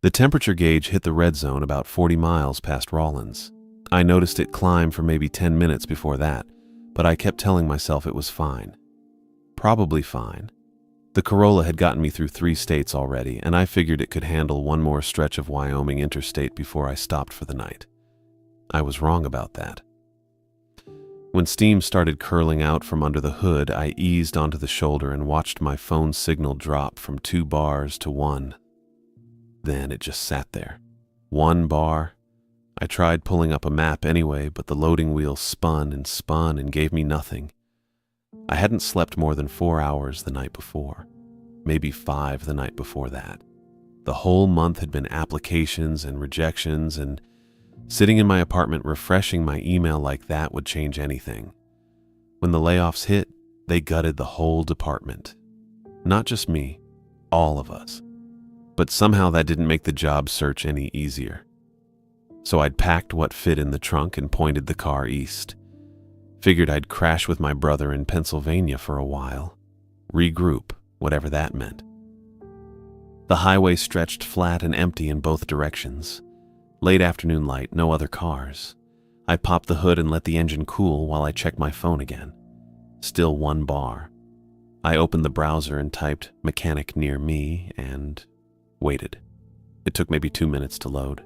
The temperature gauge hit the red zone about 40 miles past Rawlins. I noticed it climb for maybe 10 minutes before that, but I kept telling myself it was fine. Probably fine. The Corolla had gotten me through 3 states already, and I figured it could handle one more stretch of Wyoming interstate before I stopped for the night. I was wrong about that. When steam started curling out from under the hood, I eased onto the shoulder and watched my phone signal drop from 2 bars to 1. Then it just sat there. 1 bar. I tried pulling up a map anyway, but the loading wheel spun and gave me nothing. I hadn't slept more than 4 hours the night before, maybe 5 the night before that. The whole month had been applications and rejections, and sitting in my apartment refreshing my email like that would change anything. When the layoffs hit, they gutted the whole department. Not just me, all of us. But somehow that didn't make the job search any easier. So I'd packed what fit in the trunk and pointed the car east. Figured I'd crash with my brother in Pennsylvania for a while. Regroup, whatever that meant. The highway stretched flat and empty in both directions. Late afternoon light, no other cars. I popped the hood and let the engine cool while I checked my phone again. Still 1 bar. I opened the browser and typed "mechanic near me" and waited. It took maybe 2 minutes to load.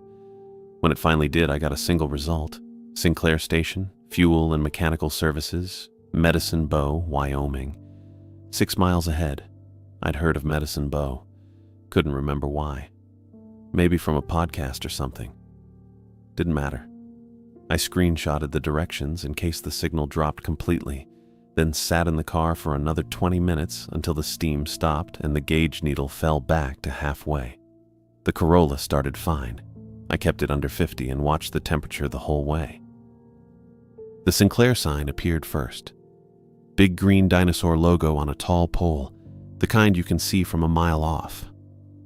When it finally did, I got a single result. Sinclair Station, fuel and mechanical services, Medicine Bow, Wyoming. 6 miles ahead. I'd heard of Medicine Bow. Couldn't remember why. Maybe from a podcast or something. Didn't matter. I screenshotted the directions in case the signal dropped completely, then sat in the car for another 20 minutes until the steam stopped and the gauge needle fell back to halfway. The Corolla started fine. I kept it under 50 and watched the temperature the whole way. The Sinclair sign appeared first. Big green dinosaur logo on a tall pole, the kind you can see from a mile off.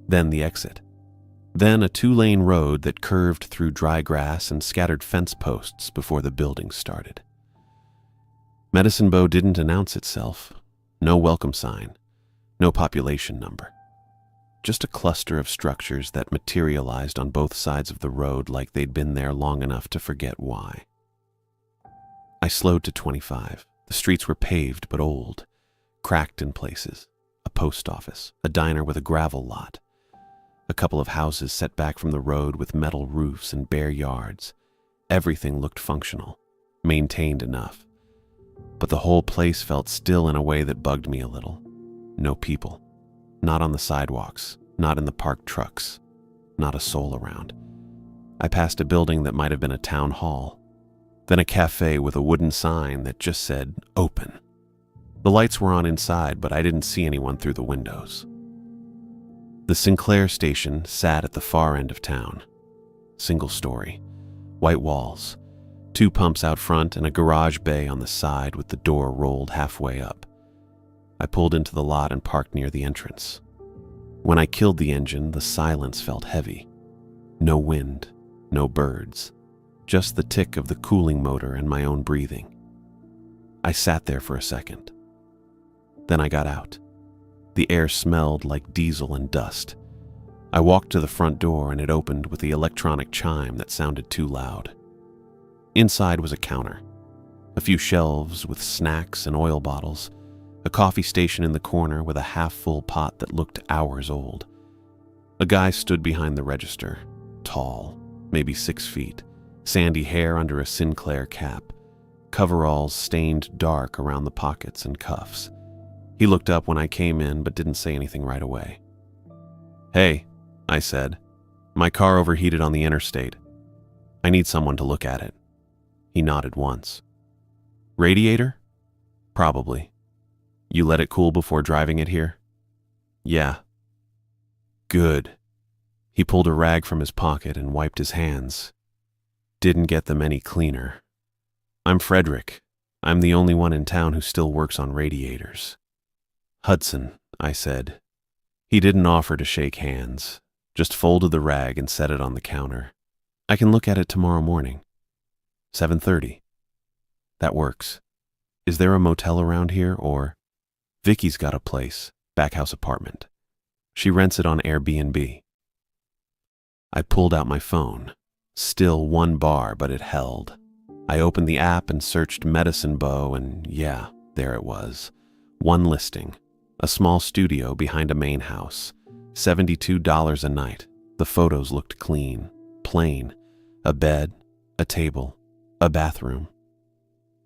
Then the exit. Then a 2-lane road that curved through dry grass and scattered fence posts before the buildings started. Medicine Bow didn't announce itself. No welcome sign. No population number. Just a cluster of structures that materialized on both sides of the road like they'd been there long enough to forget why. I slowed to 25. The streets were paved but old, cracked in places. A post office, a diner with a gravel lot. A couple of houses set back from the road with metal roofs and bare yards. Everything looked functional, maintained enough. But the whole place felt still in a way that bugged me a little. No people. Not on the sidewalks, not in the parked trucks, not a soul around. I passed a building that might have been a town hall, then a cafe with a wooden sign that just said, "Open." The lights were on inside, but I didn't see anyone through the windows. The Sinclair station sat at the far end of town. Single story, white walls, 2 pumps out front and a garage bay on the side with the door rolled halfway up. I pulled into the lot and parked near the entrance. When I killed the engine, the silence felt heavy. No wind, no birds, just the tick of the cooling motor and my own breathing. I sat there for a second. Then I got out. The air smelled like diesel and dust. I walked to the front door and it opened with the electronic chime that sounded too loud. Inside was a counter, a few shelves with snacks and oil bottles, a coffee station in the corner with a half-full pot that looked hours old. A guy stood behind the register, tall, maybe 6 feet, sandy hair under a Sinclair cap, coveralls stained dark around the pockets and cuffs. He looked up when I came in but didn't say anything right away. "Hey," I said. "My car overheated on the interstate. I need someone to look at it." He nodded once. "Radiator?" "Probably. You let it cool before driving it here?" "Yeah." "Good." He pulled a rag from his pocket and wiped his hands. Didn't get them any cleaner. "I'm Frederick. I'm the only one in town who still works on radiators." "Hudson," I said. He didn't offer to shake hands, just folded the rag and set it on the counter. "I can look at it tomorrow morning. 7:30. "That works. Is there a motel around here or—" "Vicky's got a place, back house apartment. She rents it on Airbnb." I pulled out my phone. Still 1 bar, but it held. I opened the app and searched Medicine Bow, and yeah, there it was. 1 listing. A small studio behind a main house. $72 a night. The photos looked clean, plain. A bed, a table, a bathroom.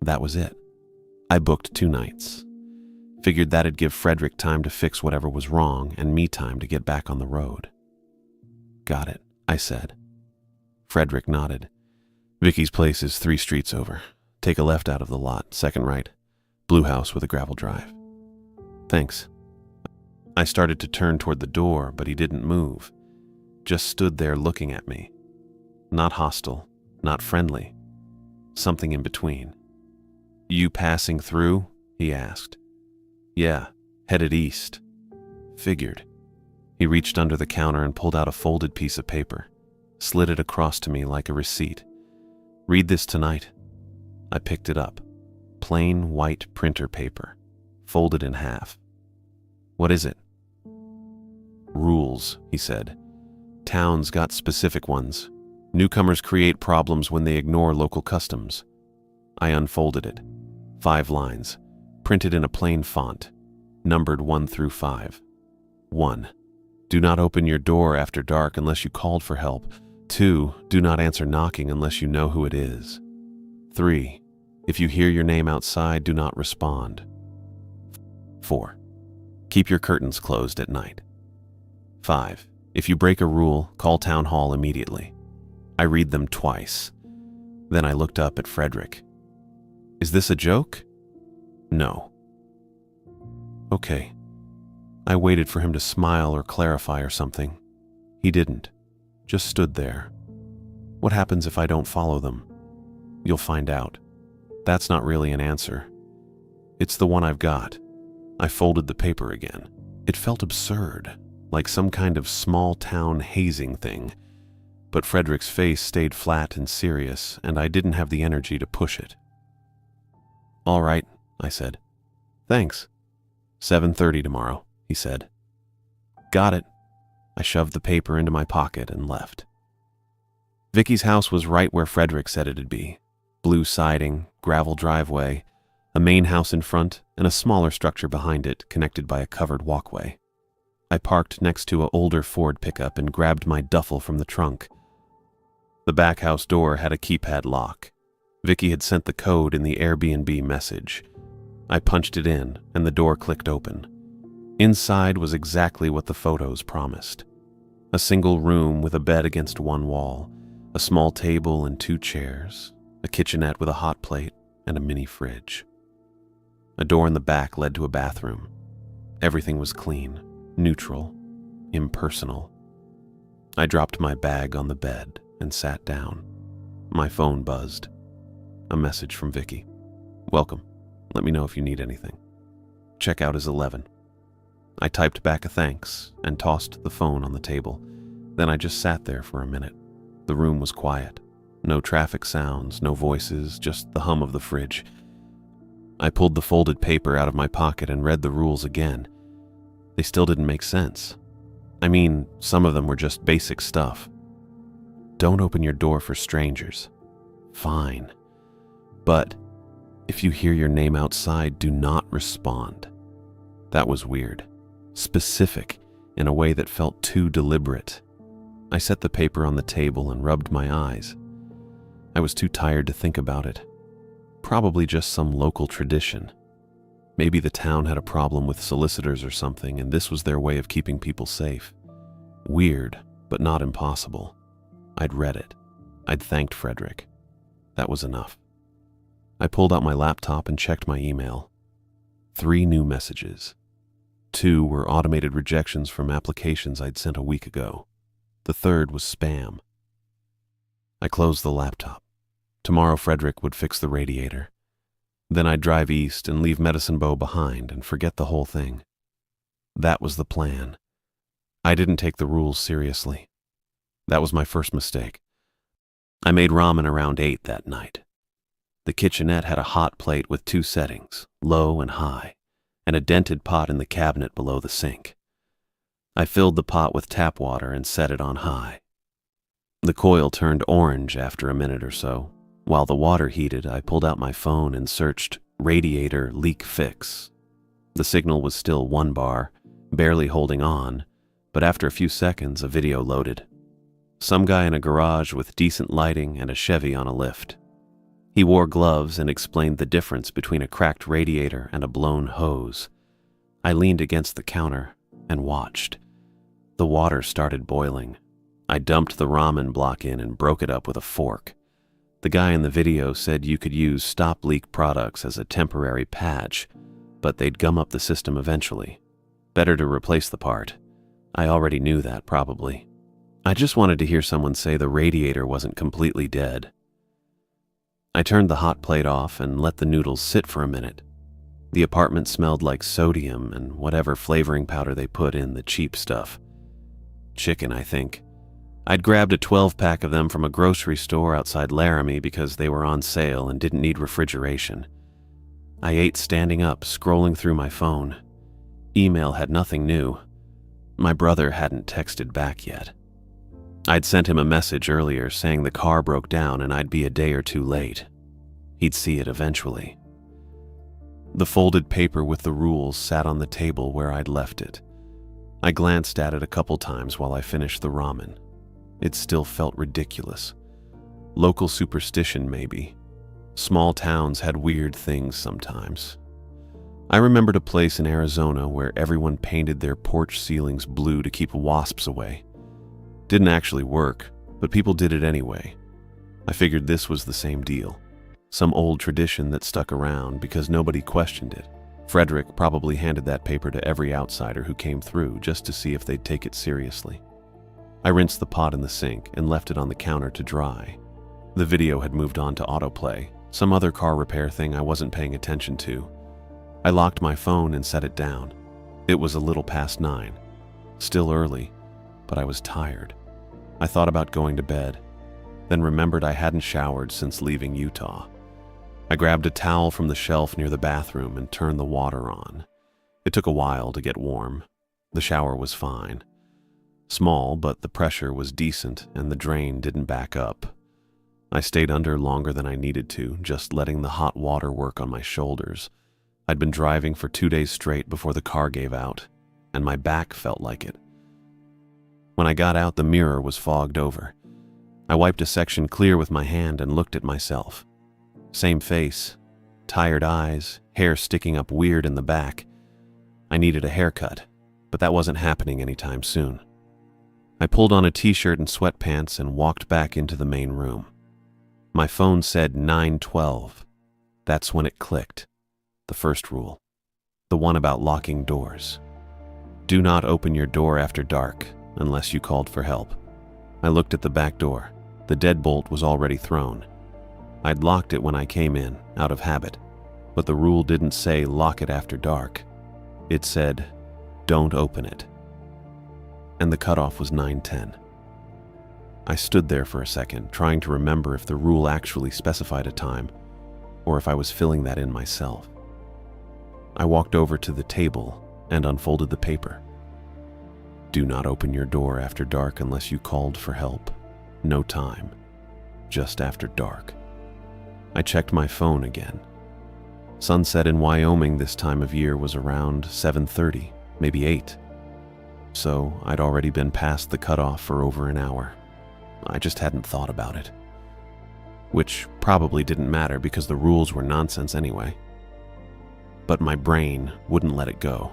That was it. I booked 2 nights. Figured that'd give Frederick time to fix whatever was wrong and me time to get back on the road. Got it, I said. Frederick nodded. Vicky's place is 3 streets over. Take a left out of the lot, second right. Blue house with a gravel drive. Thanks. I started to turn toward the door, but he didn't move. Just stood there looking at me. Not hostile, not friendly. Something in between. You passing through? He asked. Yeah, headed east. Figured. He reached under the counter and pulled out a folded piece of paper. Slid it across to me like a receipt. Read this tonight. I picked it up. Plain white printer paper, folded in half. What is it? Rules, he said. Towns got specific ones. Newcomers create problems when they ignore local customs. I unfolded it. 5 lines, printed in a plain font, numbered 1 through 5. 1. Do not open your door after dark unless you called for help. 2. Do not answer knocking unless you know who it is. 3. If you hear your name outside, do not respond. 4. Keep your curtains closed at night. 5. If you break a rule, call town hall immediately. I read them twice. Then I looked up at Frederick. Is this a joke? No. Okay. I waited for him to smile or clarify or something. He didn't. Just stood there. What happens if I don't follow them? You'll find out. That's not really an answer. It's the one I've got. I folded the paper again. It felt absurd, like some kind of small-town hazing thing. But Frederick's face stayed flat and serious, and I didn't have the energy to push it. All right, I said. Thanks. 7:30 tomorrow, he said. Got it. I shoved the paper into my pocket and left. Vicky's house was right where Frederick said it'd be. Blue siding, gravel driveway, a main house in front, and a smaller structure behind it connected by a covered walkway. I parked next to an older Ford pickup and grabbed my duffel from the trunk. The back house door had a keypad lock. Vicky had sent the code in the Airbnb message. I punched it in, and the door clicked open. Inside was exactly what the photos promised. A single room with a bed against one wall, a small table and 2 chairs, a kitchenette with a hot plate, and a mini fridge. A door in the back led to a bathroom. Everything was clean, neutral, impersonal. I dropped my bag on the bed and sat down. My phone buzzed. A message from Vicky. Welcome. Let me know if you need anything. Checkout is 11. I typed back a thanks and tossed the phone on the table. Then I just sat there for a minute. The room was quiet. No traffic sounds, no voices, just the hum of the fridge. I pulled the folded paper out of my pocket and read the rules again. They still didn't make sense. I mean, some of them were just basic stuff. Don't open your door for strangers. Fine. But if you hear your name outside, do not respond. That was weird. Specific, in a way that felt too deliberate. I set the paper on the table and rubbed my eyes. I was too tired to think about it. Probably just some local tradition. Maybe the town had a problem with solicitors or something, and this was their way of keeping people safe. Weird, but not impossible. I'd read it. I'd thanked Frederick. That was enough. I pulled out my laptop and checked my email. 3 new messages. 2 were automated rejections from applications I'd sent a week ago. The 3rd was spam. I closed the laptop. Tomorrow Frederick would fix the radiator. Then I'd drive east and leave Medicine Bow behind and forget the whole thing. That was the plan. I didn't take the rules seriously. That was my first mistake. I made ramen around 8 that night. The kitchenette had a hot plate with 2 settings, low and high, and a dented pot in the cabinet below the sink. I filled the pot with tap water and set it on high. The coil turned orange after a minute or so. While the water heated, I pulled out my phone and searched radiator leak fix. The signal was still 1 bar, barely holding on, but after a few seconds, a video loaded. Some guy in a garage with decent lighting and a Chevy on a lift. He wore gloves and explained the difference between a cracked radiator and a blown hose. I leaned against the counter and watched. The water started boiling. I dumped the ramen block in and broke it up with a fork. The guy in the video said you could use stop leak products as a temporary patch, but they'd gum up the system eventually. Better to replace the part. I already knew that, probably. I just wanted to hear someone say the radiator wasn't completely dead. I turned the hot plate off and let the noodles sit for a minute. The apartment smelled like sodium and whatever flavoring powder they put in the cheap stuff. Chicken, I think. I'd grabbed a 12-pack of them from a grocery store outside Laramie because they were on sale and didn't need refrigeration. I ate standing up, scrolling through my phone. Email had nothing new. My brother hadn't texted back yet. I'd sent him a message earlier saying the car broke down and I'd be a day or two late. He'd see it eventually. The folded paper with the rules sat on the table where I'd left it. I glanced at it a couple times while I finished the ramen. It still felt ridiculous. Local superstition, maybe. Small towns had weird things sometimes. I remembered a place in Arizona where everyone painted their porch ceilings blue to keep wasps away. Didn't actually work, but people did it anyway. I figured this was the same deal. Some old tradition that stuck around because nobody questioned it. Frederick probably handed that paper to every outsider who came through just to see if they'd take it seriously. I rinsed the pot in the sink and left it on the counter to dry. The video had moved on to autoplay, some other car repair thing I wasn't paying attention to. I locked my phone and set it down. It was a little past 9. Still early, but I was tired. I thought about going to bed, then remembered I hadn't showered since leaving Utah. I grabbed a towel from the shelf near the bathroom and turned the water on. It took a while to get warm. The shower was fine. Small, but the pressure was decent and the drain didn't back up. I stayed under longer than I needed to, just letting the hot water work on my shoulders. I'd been driving for 2 days straight before the car gave out, and my back felt like it. When I got out, the mirror was fogged over. I wiped a section clear with my hand and looked at myself. Same face, tired eyes, hair sticking up weird in the back. I needed a haircut, but that wasn't happening anytime soon. I pulled on a t-shirt and sweatpants and walked back into the main room. My phone said 9:12. That's when it clicked. The first rule. The one about locking doors. Do not open your door after dark unless you called for help. I looked at the back door. The deadbolt was already thrown. I'd locked it when I came in, out of habit, but the rule didn't say lock it after dark. It said, don't open it. And the cutoff was 9:10. I stood there for a second, trying to remember if the rule actually specified a time, or if I was filling that in myself. I walked over to the table and unfolded the paper. Do not open your door after dark unless you called for help. No time. Just after dark. I checked my phone again. Sunset in Wyoming this time of year was around 7:30, maybe 8. So I'd already been past the cutoff for over an hour. I just hadn't thought about it. Which probably didn't matter because the rules were nonsense anyway. But my brain wouldn't let it go.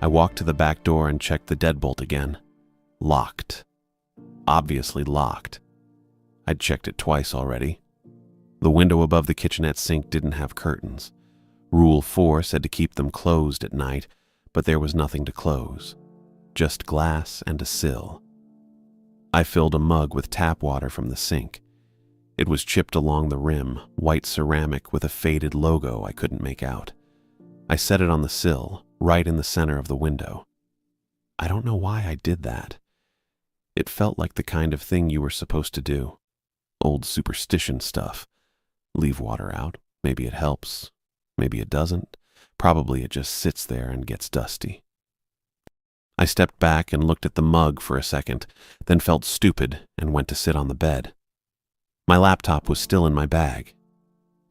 I walked to the back door and checked the deadbolt again. Locked. Obviously locked. I'd checked it twice already. The window above the kitchenette sink didn't have curtains. Rule 4 said to keep them closed at night, but there was nothing to close. Just glass and a sill. I filled a mug with tap water from the sink. It was chipped along the rim, white ceramic with a faded logo I couldn't make out. I set it on the sill, right in the center of the window. I don't know why I did that. It felt like the kind of thing you were supposed to do. Old superstition stuff. Leave water out. Maybe it helps. Maybe it doesn't. Probably it just sits there and gets dusty. I stepped back and looked at the mug for a second, then felt stupid and went to sit on the bed. My laptop was still in my bag.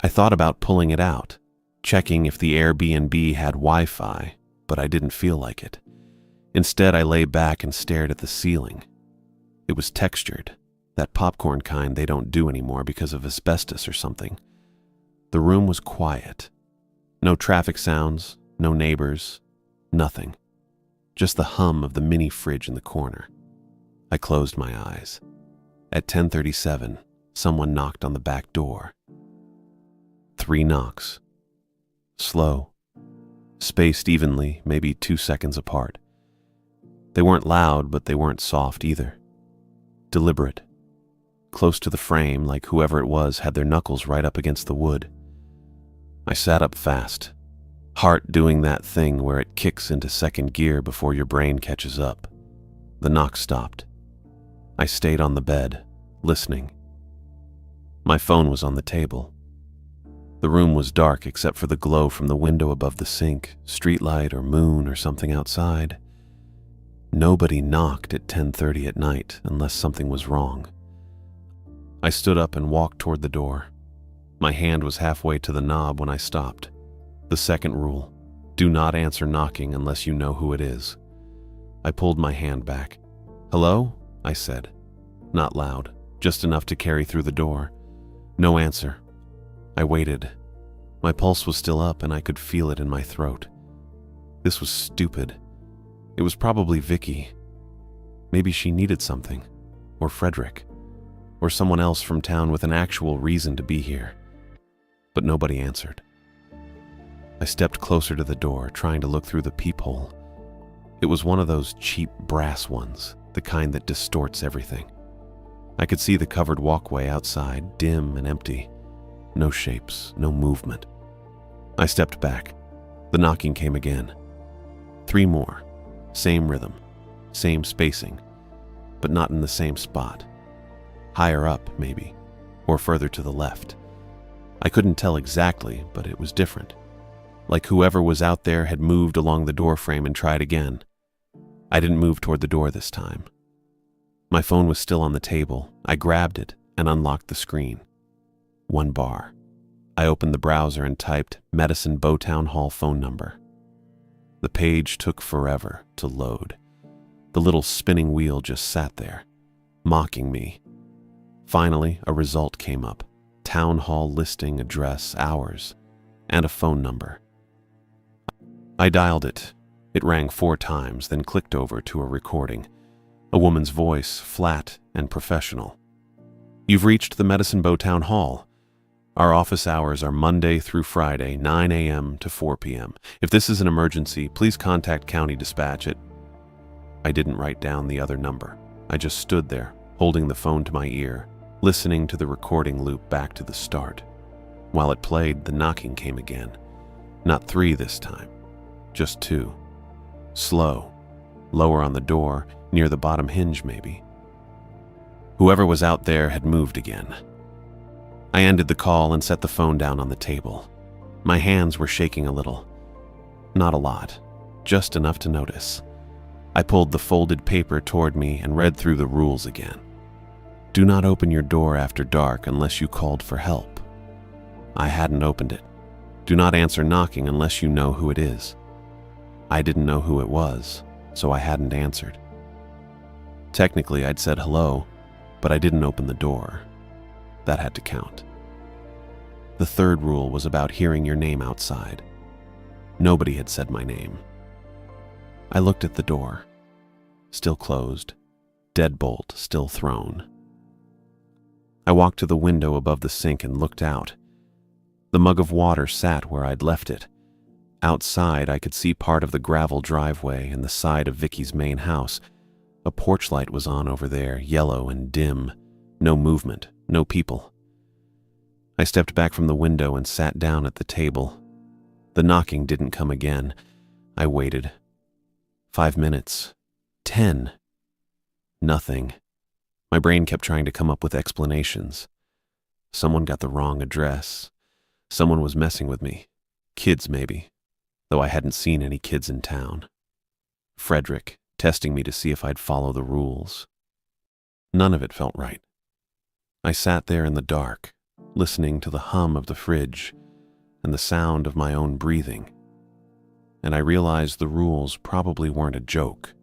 I thought about pulling it out, checking if the Airbnb had Wi-Fi, but I didn't feel like it. Instead, I lay back and stared at the ceiling. It was textured, that popcorn kind they don't do anymore because of asbestos or something. The room was quiet. No traffic sounds, no neighbors, nothing. Just the hum of the mini fridge in the corner. I closed my eyes. At 10:37, someone knocked on the back door. 3 knocks. Slow. Spaced evenly, maybe 2 seconds apart. They weren't loud, but they weren't soft either. Deliberate. Close to the frame, like whoever it was had their knuckles right up against the wood. I sat up fast. Heart doing that thing where it kicks into second gear before your brain catches up. The knock stopped. I stayed on the bed, listening. My phone was on the table. The room was dark except for the glow from the window above the sink, streetlight or moon or something outside. Nobody knocked at 10:30 at night unless something was wrong. I stood up and walked toward the door. My hand was halfway to the knob when I stopped. The second rule, do not answer knocking unless you know who it is. I pulled my hand back. "Hello?" I said. Not loud, just enough to carry through the door. No answer. I waited. My pulse was still up and I could feel it in my throat. This was stupid. It was probably Vicky. Maybe she needed something. Or Frederick. Or someone else from town with an actual reason to be here. But nobody answered. I stepped closer to the door, trying to look through the peephole. It was one of those cheap brass ones, the kind that distorts everything. I could see the covered walkway outside, dim and empty. No shapes, no movement. I stepped back. The knocking came again. 3 more. Same rhythm, same spacing, but not in the same spot. Higher up, maybe, or further to the left. I couldn't tell exactly, but it was different. Like whoever was out there had moved along the doorframe and tried again. I didn't move toward the door this time. My phone was still on the table. I grabbed it and unlocked the screen. 1 bar. I opened the browser and typed Medicine Bowtown Hall phone number. The page took forever to load. The little spinning wheel just sat there, mocking me. Finally, a result came up. Town hall listing, address, hours, and a phone number. I dialed it. It rang 4 times, then clicked over to a recording. A woman's voice, flat and professional. "You've reached the Medicine Bowtown Hall. Our office hours are Monday through Friday, 9 a.m. to 4 p.m. If this is an emergency, please contact County Dispatch at..." I didn't write down the other number. I just stood there, holding the phone to my ear, listening to the recording loop back to the start. While it played, the knocking came again. Not 3 this time, just 2. Slow, lower on the door, near the bottom hinge maybe. Whoever was out there had moved again. I ended the call and set the phone down on the table. My hands were shaking a little. Not a lot, just enough to notice. I pulled the folded paper toward me and read through the rules again. Do not open your door after dark unless you called for help. I hadn't opened it. Do not answer knocking unless you know who it is. I didn't know who it was, so I hadn't answered. Technically, I'd said hello, but I didn't open the door. That had to count. The third rule was about hearing your name outside. Nobody had said my name. I looked at the door. Still closed. Deadbolt still thrown. I walked to the window above the sink and looked out. The mug of water sat where I'd left it. Outside, I could see part of the gravel driveway and the side of Vicky's main house. A porch light was on over there, yellow and dim. No movement, no people. I stepped back from the window and sat down at the table. The knocking didn't come again. I waited. 5 minutes. 10. Nothing. My brain kept trying to come up with explanations. Someone got the wrong address. Someone was messing with me. Kids, maybe, though I hadn't seen any kids in town. Frederick, testing me to see if I'd follow the rules. None of it felt right. I sat there in the dark, listening to the hum of the fridge and the sound of my own breathing. And I realized the rules probably weren't a joke.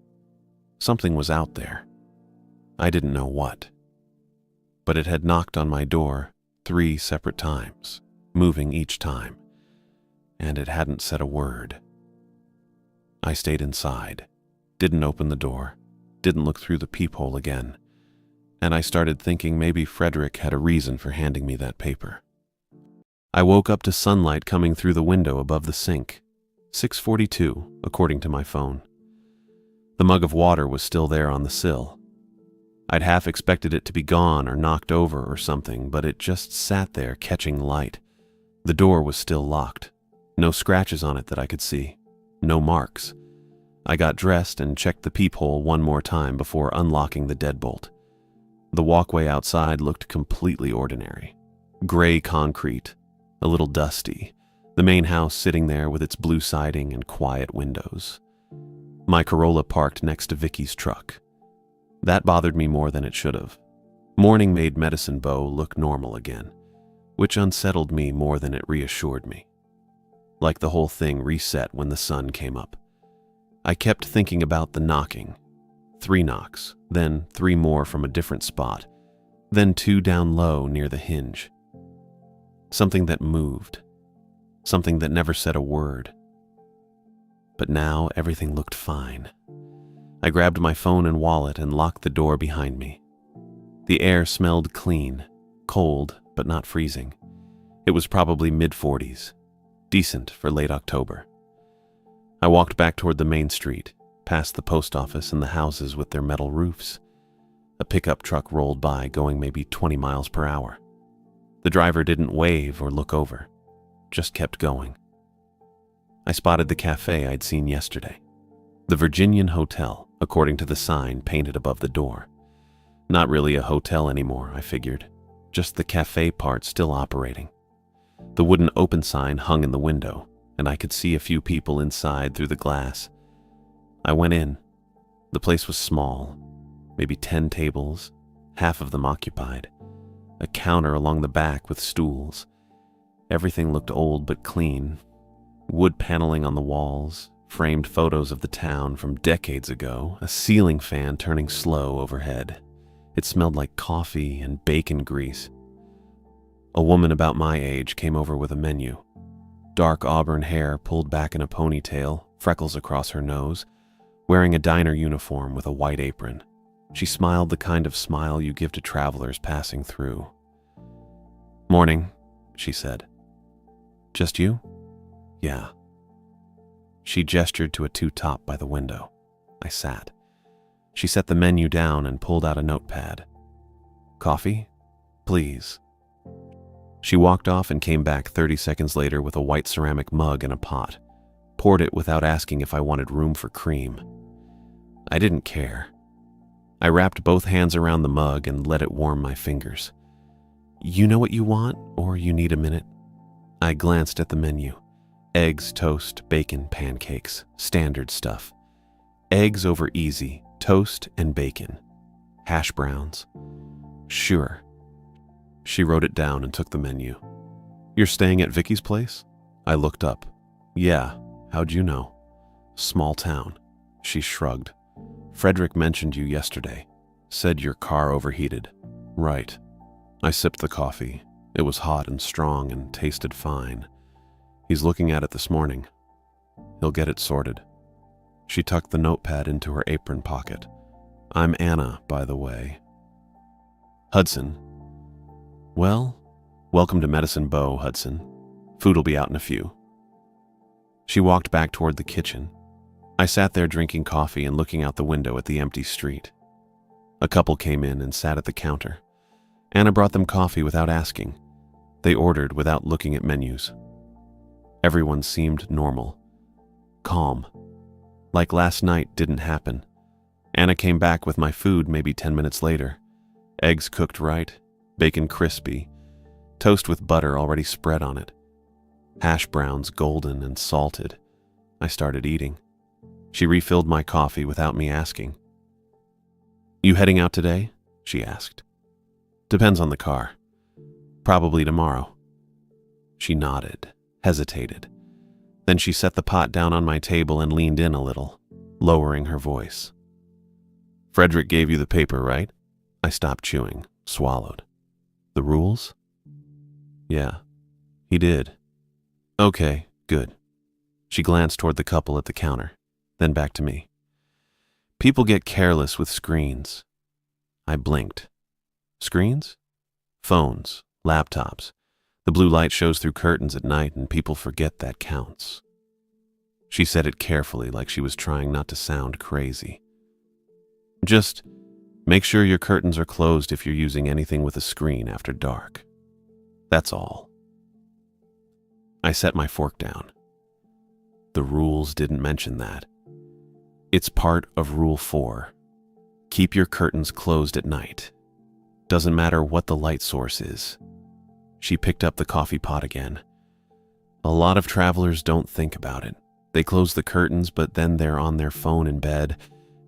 Something was out there. I didn't know what. But it had knocked on my door 3 separate times, moving each time, and it hadn't said a word. I stayed inside, didn't open the door, didn't look through the peephole again, and I started thinking maybe Frederick had a reason for handing me that paper. I woke up to sunlight coming through the window above the sink. 6:42, according to my phone. The mug of water was still there on the sill. I'd half expected it to be gone or knocked over or something, but it just sat there catching light. The door was still locked. No scratches on it that I could see. No marks. I got dressed and checked the peephole one more time before unlocking the deadbolt. The walkway outside looked completely ordinary. Gray concrete, a little dusty. The main house sitting there with its blue siding and quiet windows. My Corolla parked next to Vicky's truck. That bothered me more than it should have. Morning made Medicine Bow look normal again, which unsettled me more than it reassured me. Like the whole thing reset when the sun came up. I kept thinking about the knocking. 3 knocks, then 3 more from a different spot, then 2 down low near the hinge. Something that moved. Something that never said a word. But now everything looked fine. I grabbed my phone and wallet and locked the door behind me. The air smelled clean, cold but not freezing. It was probably mid-40s, decent for late October. I walked back toward the main street, past the post office and the houses with their metal roofs. A pickup truck rolled by going maybe 20 miles per hour. The driver didn't wave or look over, just kept going. I spotted the cafe I'd seen yesterday. The Virginian Hotel, according to the sign painted above the door. Not really a hotel anymore, I figured. Just the cafe part still operating. The wooden open sign hung in the window, and I could see a few people inside through the glass. I went in. The place was small, maybe 10 tables, half of them occupied. A counter along the back with stools. Everything looked old but clean. Wood paneling on the walls, framed photos of the town from decades ago, a ceiling fan turning slow overhead. It smelled like coffee and bacon grease. A woman about my age came over with a menu. Dark auburn hair pulled back in a ponytail, freckles across her nose, wearing a diner uniform with a white apron. She smiled the kind of smile you give to travelers passing through. "Morning," she said. "Just you?" "Yeah." She gestured to a 2-top by the window. I sat. She set the menu down and pulled out a notepad. "Coffee? Please." She walked off and came back 30 seconds later with a white ceramic mug and a pot. Poured it without asking if I wanted room for cream. I didn't care. I wrapped both hands around the mug and let it warm my fingers. "You know what you want, or you need a minute?" I glanced at the menu. Eggs, toast, bacon, pancakes, standard stuff. Eggs over easy, toast and bacon. Hash browns. Sure. She wrote it down and took the menu. "You're staying at Vicky's place?" I looked up. "Yeah, how'd you know?" "Small town." She shrugged. "Frederick mentioned you yesterday. Said your car overheated." "Right." I sipped the coffee. It was hot and strong and tasted fine. "He's looking at it this morning. He'll get it sorted." She tucked the notepad into her apron pocket. "I'm Anna, by the way." "Hudson." "Well, welcome to Medicine Bow, Hudson. Food'll be out in a few." She walked back toward the kitchen. I sat there drinking coffee and looking out the window at the empty street. A couple came in and sat at the counter. Anna brought them coffee without asking. They ordered without looking at menus. Everyone seemed normal. Calm. Like last night didn't happen. Anna came back with my food maybe 10 minutes later. Eggs cooked right, bacon crispy, toast with butter already spread on it. Hash browns golden and salted. I started eating. She refilled my coffee without me asking. You heading out today? She asked. Depends on the car. Probably tomorrow. She nodded, hesitated. Then she set the pot down on my table and leaned in a little, lowering her voice. Frederick gave you the paper, right? I stopped chewing, swallowed. The rules? Yeah, he did. Okay, good. She glanced toward the couple at the counter, then back to me. People get careless with screens. I blinked. Screens? Phones, laptops. The blue light shows through curtains at night and people forget that counts. She said it carefully, like she was trying not to sound crazy. Just make sure your curtains are closed if you're using anything with a screen after dark. That's all. I set my fork down. The rules didn't mention that. It's part of Rule 4. Keep your curtains closed at night. Doesn't matter what the light source is. She picked up the coffee pot again. A lot of travelers don't think about it. They close the curtains, but then they're on their phone in bed,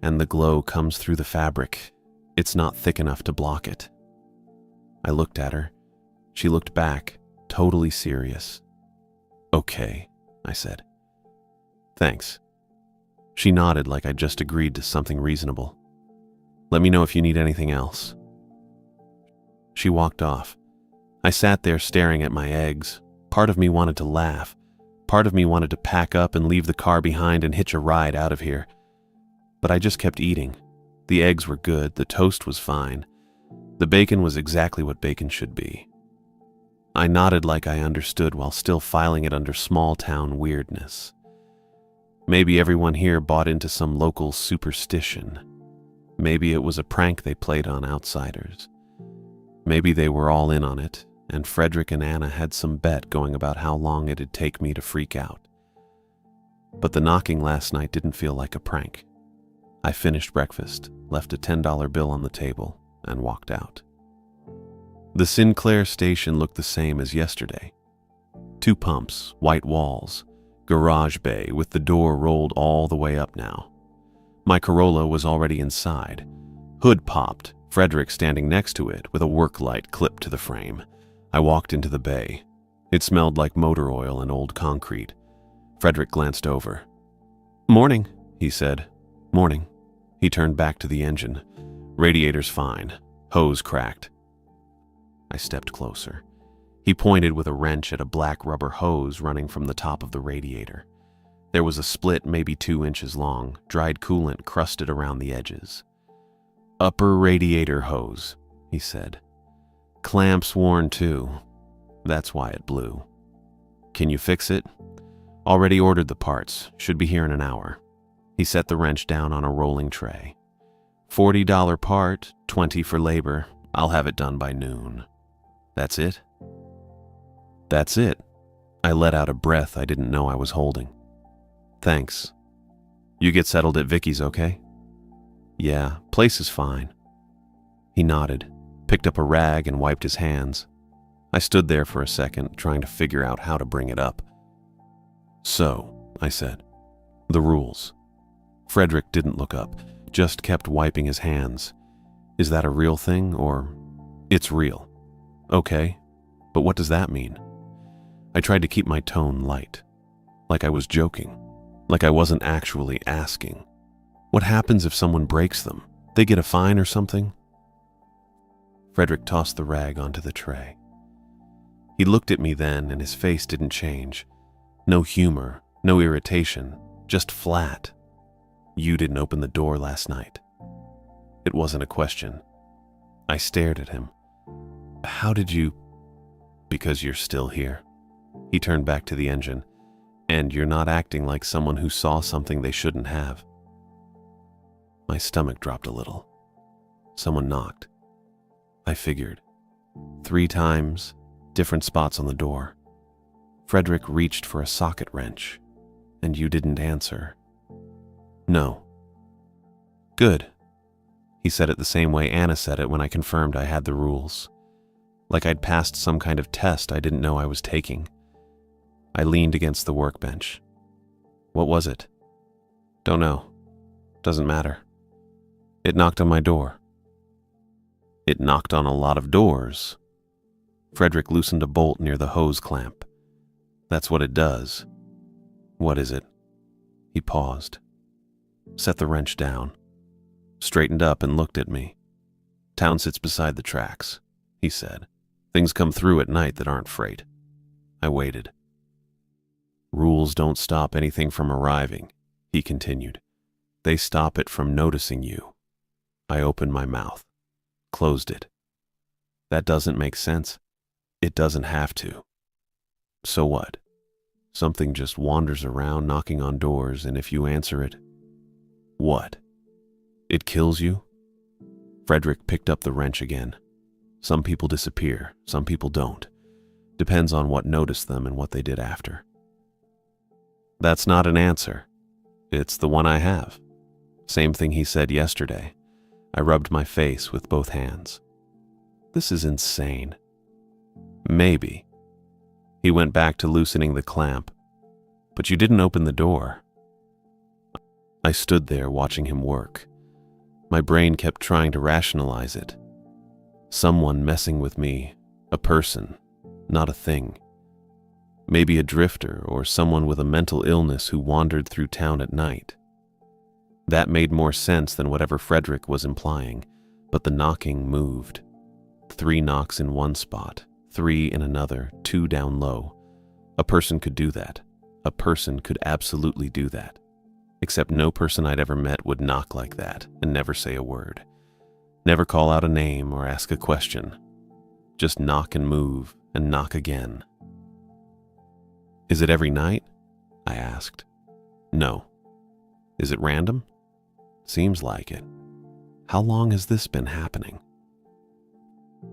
and the glow comes through the fabric. It's not thick enough to block it. I looked at her. She looked back, totally serious. Okay, I said. Thanks. She nodded like I'd just agreed to something reasonable. Let me know if you need anything else. She walked off. I sat there staring at my eggs. Part of me wanted to laugh. Part of me wanted to pack up and leave the car behind and hitch a ride out of here. But I just kept eating. The eggs were good, the toast was fine. The bacon was exactly what bacon should be. I nodded like I understood while still filing it under small-town weirdness. Maybe everyone here bought into some local superstition. Maybe it was a prank they played on outsiders. Maybe they were all in on it, and Frederick and Anna had some bet going about how long it'd take me to freak out. But the knocking last night didn't feel like a prank. I finished breakfast, left a $10 bill on the table, and walked out. The Sinclair station looked the same as yesterday. 2 pumps, white walls, garage bay with the door rolled all the way up now. My Corolla was already inside. Hood popped, Frederick standing next to it with a work light clipped to the frame. I walked into the bay. It smelled like motor oil and old concrete. Frederick glanced over. Morning, he said. Morning. He turned back to the engine. Radiator's fine. Hose cracked. I stepped closer. He pointed with a wrench at a black rubber hose running from the top of the radiator. There was a split maybe 2 inches long, dried coolant crusted around the edges. Upper radiator hose, he said. Clamps worn too. That's why it blew. Can you fix it? Already ordered the parts. Should be here in an hour. He set the wrench down on a rolling tray. $40 part, $20 for labor. I'll have it done by noon. That's it? That's it. I let out a breath I didn't know I was holding. Thanks. You get settled at Vicky's, okay? Yeah, place is fine. He nodded, picked up a rag and wiped his hands. I stood there for a second, trying to figure out how to bring it up. So, I said, the rules. Frederick didn't look up, just kept wiping his hands. Is that a real thing, or... It's real. Okay, but what does that mean? I tried to keep my tone light, like I was joking, like I wasn't actually asking. What happens if someone breaks them? They get a fine or something? Frederick tossed the rag onto the tray. He looked at me then, and his face didn't change. No humor, no irritation, just flat. You didn't open the door last night. It wasn't a question. I stared at him. How did you... Because you're still here. He turned back to the engine. And you're not acting like someone who saw something they shouldn't have. My stomach dropped a little. Someone knocked. I figured. 3 times, different spots on the door. Frederick reached for a socket wrench, and you didn't answer. No. Good. He said it the same way Anna said it when I confirmed I had the rules. Like I'd passed some kind of test I didn't know I was taking. I leaned against the workbench. What was it? Don't know. Doesn't matter. It knocked on my door. It knocked on a lot of doors. Frederick loosened a bolt near the hose clamp. That's what it does. What is it? He paused, set the wrench down, straightened up and looked at me. Town sits beside the tracks, he said. Things come through at night that aren't freight. I waited. Rules don't stop anything from arriving, he continued. They stop it from noticing you. I opened my mouth, closed it. That doesn't make sense. It doesn't have to. So what? Something just wanders around knocking on doors, and if you answer it, what? It kills you? Frederick picked up the wrench again. Some people disappear, some people don't. Depends on what noticed them and what they did after. That's not an answer. It's the one I have. Same thing he said yesterday. I rubbed my face with both hands. This is insane. Maybe. He went back to loosening the clamp. But you didn't open the door. I stood there watching him work. My brain kept trying to rationalize it. Someone messing with me, a person, not a thing. Maybe a drifter or someone with a mental illness who wandered through town at night. That made more sense than whatever Frederick was implying, but the knocking moved. 3 knocks in one spot, 3 in another, 2 down low. A person could do that. A person could absolutely do that. Except no person I'd ever met would knock like that and never say a word. Never call out a name or ask a question. Just knock and move and knock again. Is it every night? I asked. No. Is it random? Seems like it. How long has this been happening?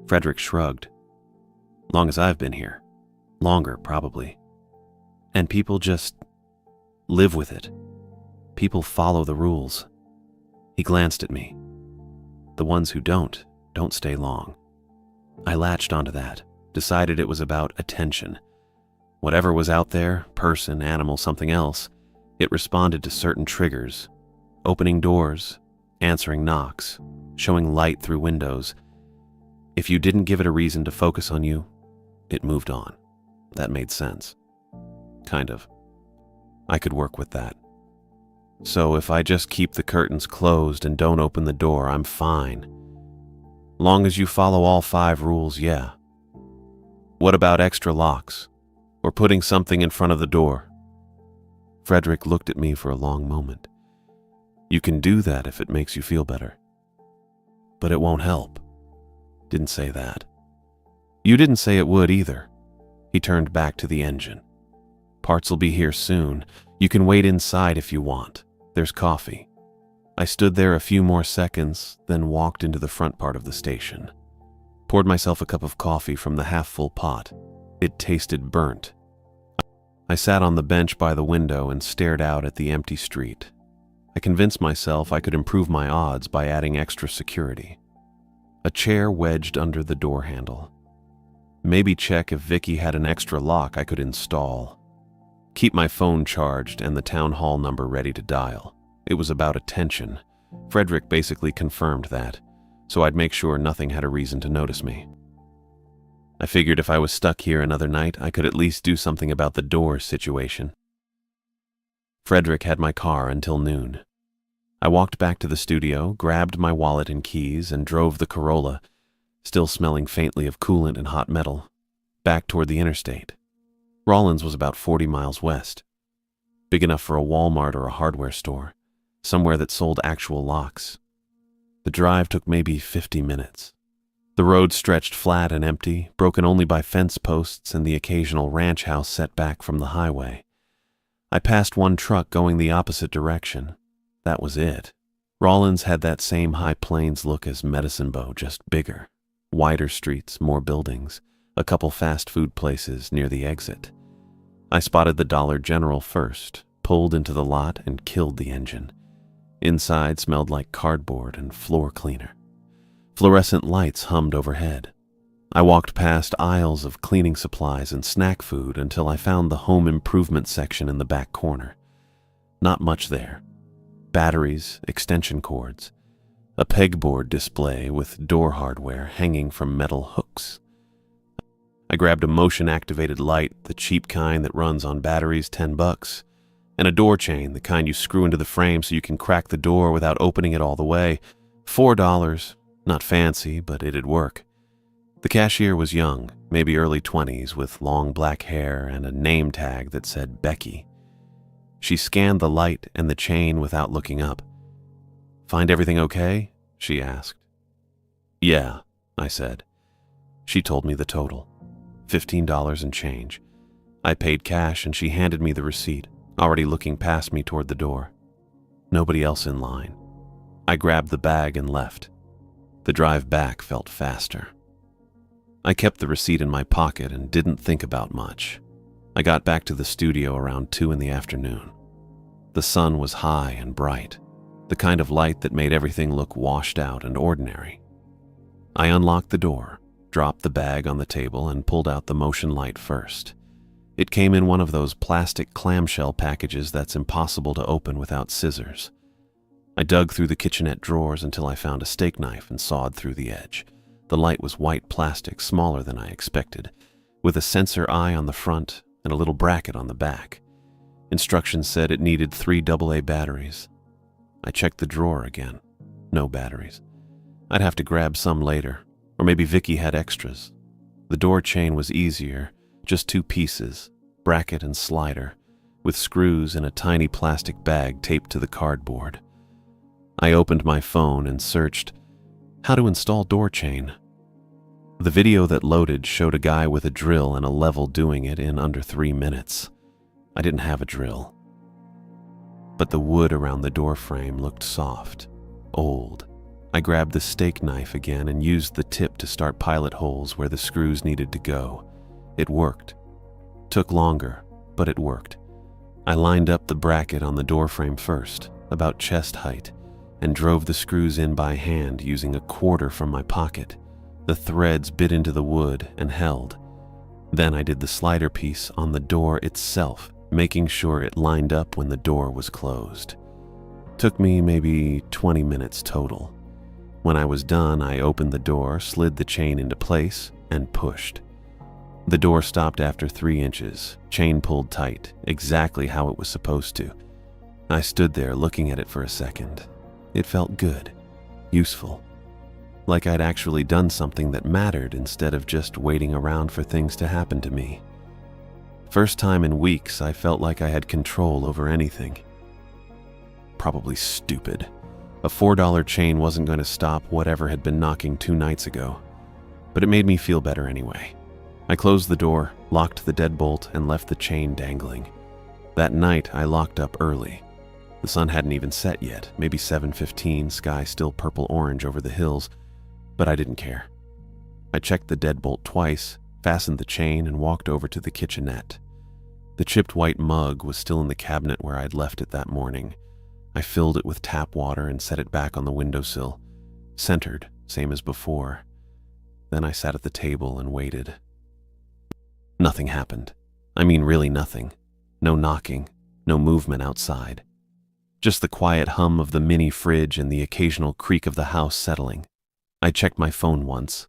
Frederick shrugged. Long as I've been here. Longer, probably. And people just live with it. People follow the rules. He glanced at me. The ones who don't stay long. I latched onto that, decided it was about attention. Whatever was out there, person, animal, something else, it responded to certain triggers. Opening doors, answering knocks, showing light through windows. If you didn't give it a reason to focus on you, it moved on. That made sense. Kind of. I could work with that. So if I just keep the curtains closed and don't open the door, I'm fine. Long as you follow all 5 rules, yeah. What about extra locks? Or putting something in front of the door? Frederick looked at me for a long moment. You can do that if it makes you feel better. But it won't help. Didn't say that. You didn't say it would either. He turned back to the engine. Parts will be here soon. You can wait inside if you want. There's coffee. I stood there a few more seconds, then walked into the front part of the station. Poured myself a cup of coffee from the half-full pot. It tasted burnt. I sat on the bench by the window and stared out at the empty street. I convinced myself I could improve my odds by adding extra security. A chair wedged under the door handle. Maybe check if Vicky had an extra lock I could install. Keep my phone charged and the town hall number ready to dial. It was about attention. Frederick basically confirmed that, so I'd make sure nothing had a reason to notice me. I figured if I was stuck here another night, I could at least do something about the door situation. Frederick had my car until noon. I walked back to the studio, grabbed my wallet and keys, and drove the Corolla, still smelling faintly of coolant and hot metal, back toward the interstate. Rawlins was about 40 miles west, big enough for a Walmart or a hardware store, somewhere that sold actual locks. The drive took maybe 50 minutes. The road stretched flat and empty, broken only by fence posts and the occasional ranch house set back from the highway. I passed one truck going the opposite direction. That was it. Rawlins had that same high plains look as Medicine Bow, just bigger. Wider streets, more buildings, a couple fast food places near the exit. I spotted the Dollar General first, pulled into the lot and killed the engine. Inside smelled like cardboard and floor cleaner. Fluorescent lights hummed overhead. I walked past aisles of cleaning supplies and snack food until I found the home improvement section in the back corner. Not much there. batteries, extension cords, a pegboard display with door hardware hanging from metal hooks. I grabbed a motion-activated light, the cheap kind that runs on batteries, $10, and a door chain, the kind you screw into the frame so you can crack the door without opening it all the way, $4. Not fancy, but it'd work. The cashier was young, maybe early 20s, with long black hair and a name tag that said Becky. She scanned the light and the chain without looking up. "Find everything okay?" she asked. "Yeah," I said. She told me the total, $15 and change. I paid cash and she handed me the receipt, already looking past me toward the door. Nobody else in line. I grabbed the bag and left. The drive back felt faster. I kept the receipt in my pocket and didn't think about much. I got back to the studio around 2 in the afternoon. The sun was high and bright, the kind of light that made everything look washed out and ordinary. I unlocked the door, dropped the bag on the table, and pulled out the motion light first. It came in one of those plastic clamshell packages that's impossible to open without scissors. I dug through the kitchenette drawers until I found a steak knife and sawed through the edge. The light was white plastic, smaller than I expected, with a sensor eye on the front and a little bracket on the back. Instructions said it needed 3 AA batteries. I checked the drawer again. No batteries. I'd have to grab some later, or maybe Vicky had extras. The door chain was easier, just 2 pieces, bracket and slider, with screws in a tiny plastic bag taped to the cardboard. I opened my phone and searched how to install door chain. The video that loaded showed a guy with a drill and a level doing it in under 3 minutes. I didn't have a drill. But the wood around the door frame looked soft, old. I grabbed the steak knife again and used the tip to start pilot holes where the screws needed to go. It worked. Took longer, but it worked. I lined up the bracket on the door frame first, about chest height, and drove the screws in by hand using a quarter from my pocket. The threads bit into the wood and held. Then I did the slider piece on the door itself, making sure it lined up when the door was closed. Took me maybe 20 minutes total. When I was done, I opened the door, slid the chain into place, and pushed. The door stopped after 3 inches, chain pulled tight, exactly how it was supposed to. I stood there looking at it for a second. It felt good, useful, like I'd actually done something that mattered instead of just waiting around for things to happen to me. First time in weeks, I felt like I had control over anything. Probably stupid. A $4 chain wasn't going to stop whatever had been knocking 2 nights ago, but it made me feel better anyway. I closed the door, locked the deadbolt, and left the chain dangling. That night, I locked up early. The sun hadn't even set yet, maybe 7:15, sky still purple-orange over the hills, but I didn't care. I checked the deadbolt twice, fastened the chain, and walked over to the kitchenette. The chipped white mug was still in the cabinet where I'd left it that morning. I filled it with tap water and set it back on the windowsill, centered, same as before. Then I sat at the table and waited. Nothing happened. I mean, really nothing. No knocking, no movement outside. Just the quiet hum of the mini fridge and the occasional creak of the house settling. I checked my phone once.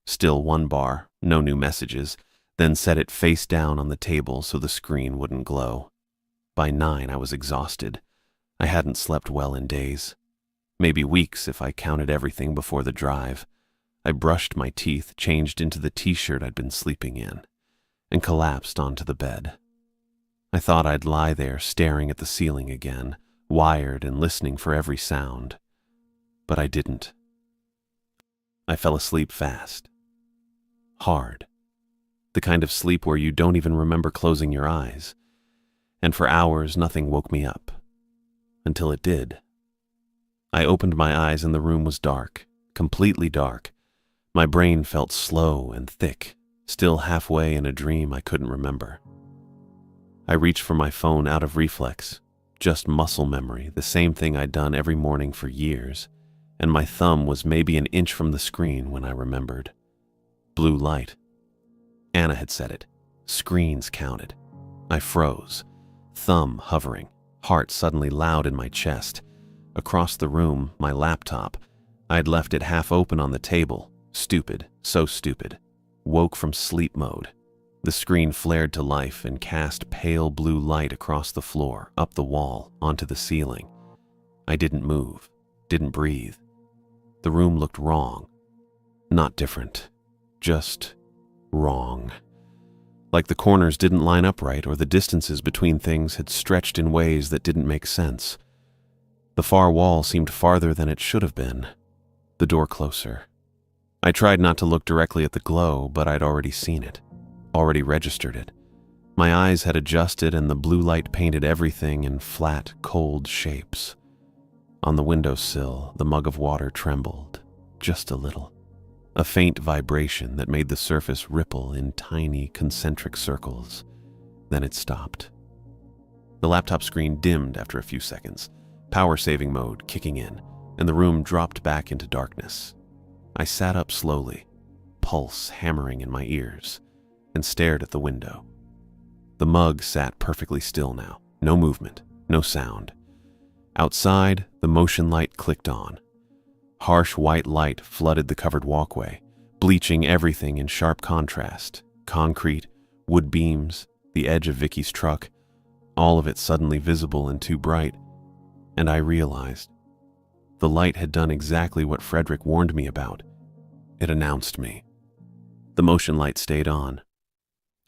Still 1 bar, no new messages, then set it face down on the table so the screen wouldn't glow. By 9, I was exhausted. I hadn't slept well in days. Maybe weeks if I counted everything before the drive. I brushed my teeth, changed into the t-shirt I'd been sleeping in, and collapsed onto the bed. I thought I'd lie there staring at the ceiling again, wired and listening for every sound. But I didn't. I fell asleep fast. Hard. The kind of sleep where you don't even remember closing your eyes. And for hours, nothing woke me up. Until it did. I opened my eyes and the room was dark, completely dark. My brain felt slow and thick, still halfway in a dream I couldn't remember. I reached for my phone out of reflex, just muscle memory, the same thing I'd done every morning for years, and my thumb was maybe an inch from the screen when I remembered. Blue light. Anna had said it. Screens counted. I froze, thumb hovering, heart suddenly loud in my chest. across the room, my laptop. I'd left it half open on the table. Stupid, so stupid. Woke from sleep mode. The screen flared to life and cast pale blue light across the floor, up the wall, onto the ceiling. I didn't move, didn't breathe. The room looked wrong. Not different, just wrong. Like the corners didn't line up right, or the distances between things had stretched in ways that didn't make sense. The far wall seemed farther than it should have been. The door closer. I tried not to look directly at the glow, but I'd already seen it, already registered it. My eyes had adjusted and the blue light painted everything in flat, cold shapes. On the windowsill, the mug of water trembled, just a little. A faint vibration that made the surface ripple in tiny, concentric circles. Then it stopped. The laptop screen dimmed after a few seconds, power saving mode kicking in, and the room dropped back into darkness. I sat up slowly, pulse hammering in my ears, and stared at the window. The mug sat perfectly still now, no movement, no sound. Outside, the motion light clicked on. Harsh white light flooded the covered walkway, bleaching everything in sharp contrast. Concrete, wood beams, the edge of Vicky's truck, all of it suddenly visible and too bright. And I realized the light had done exactly what Frederick warned me about. It announced me. The motion light stayed on.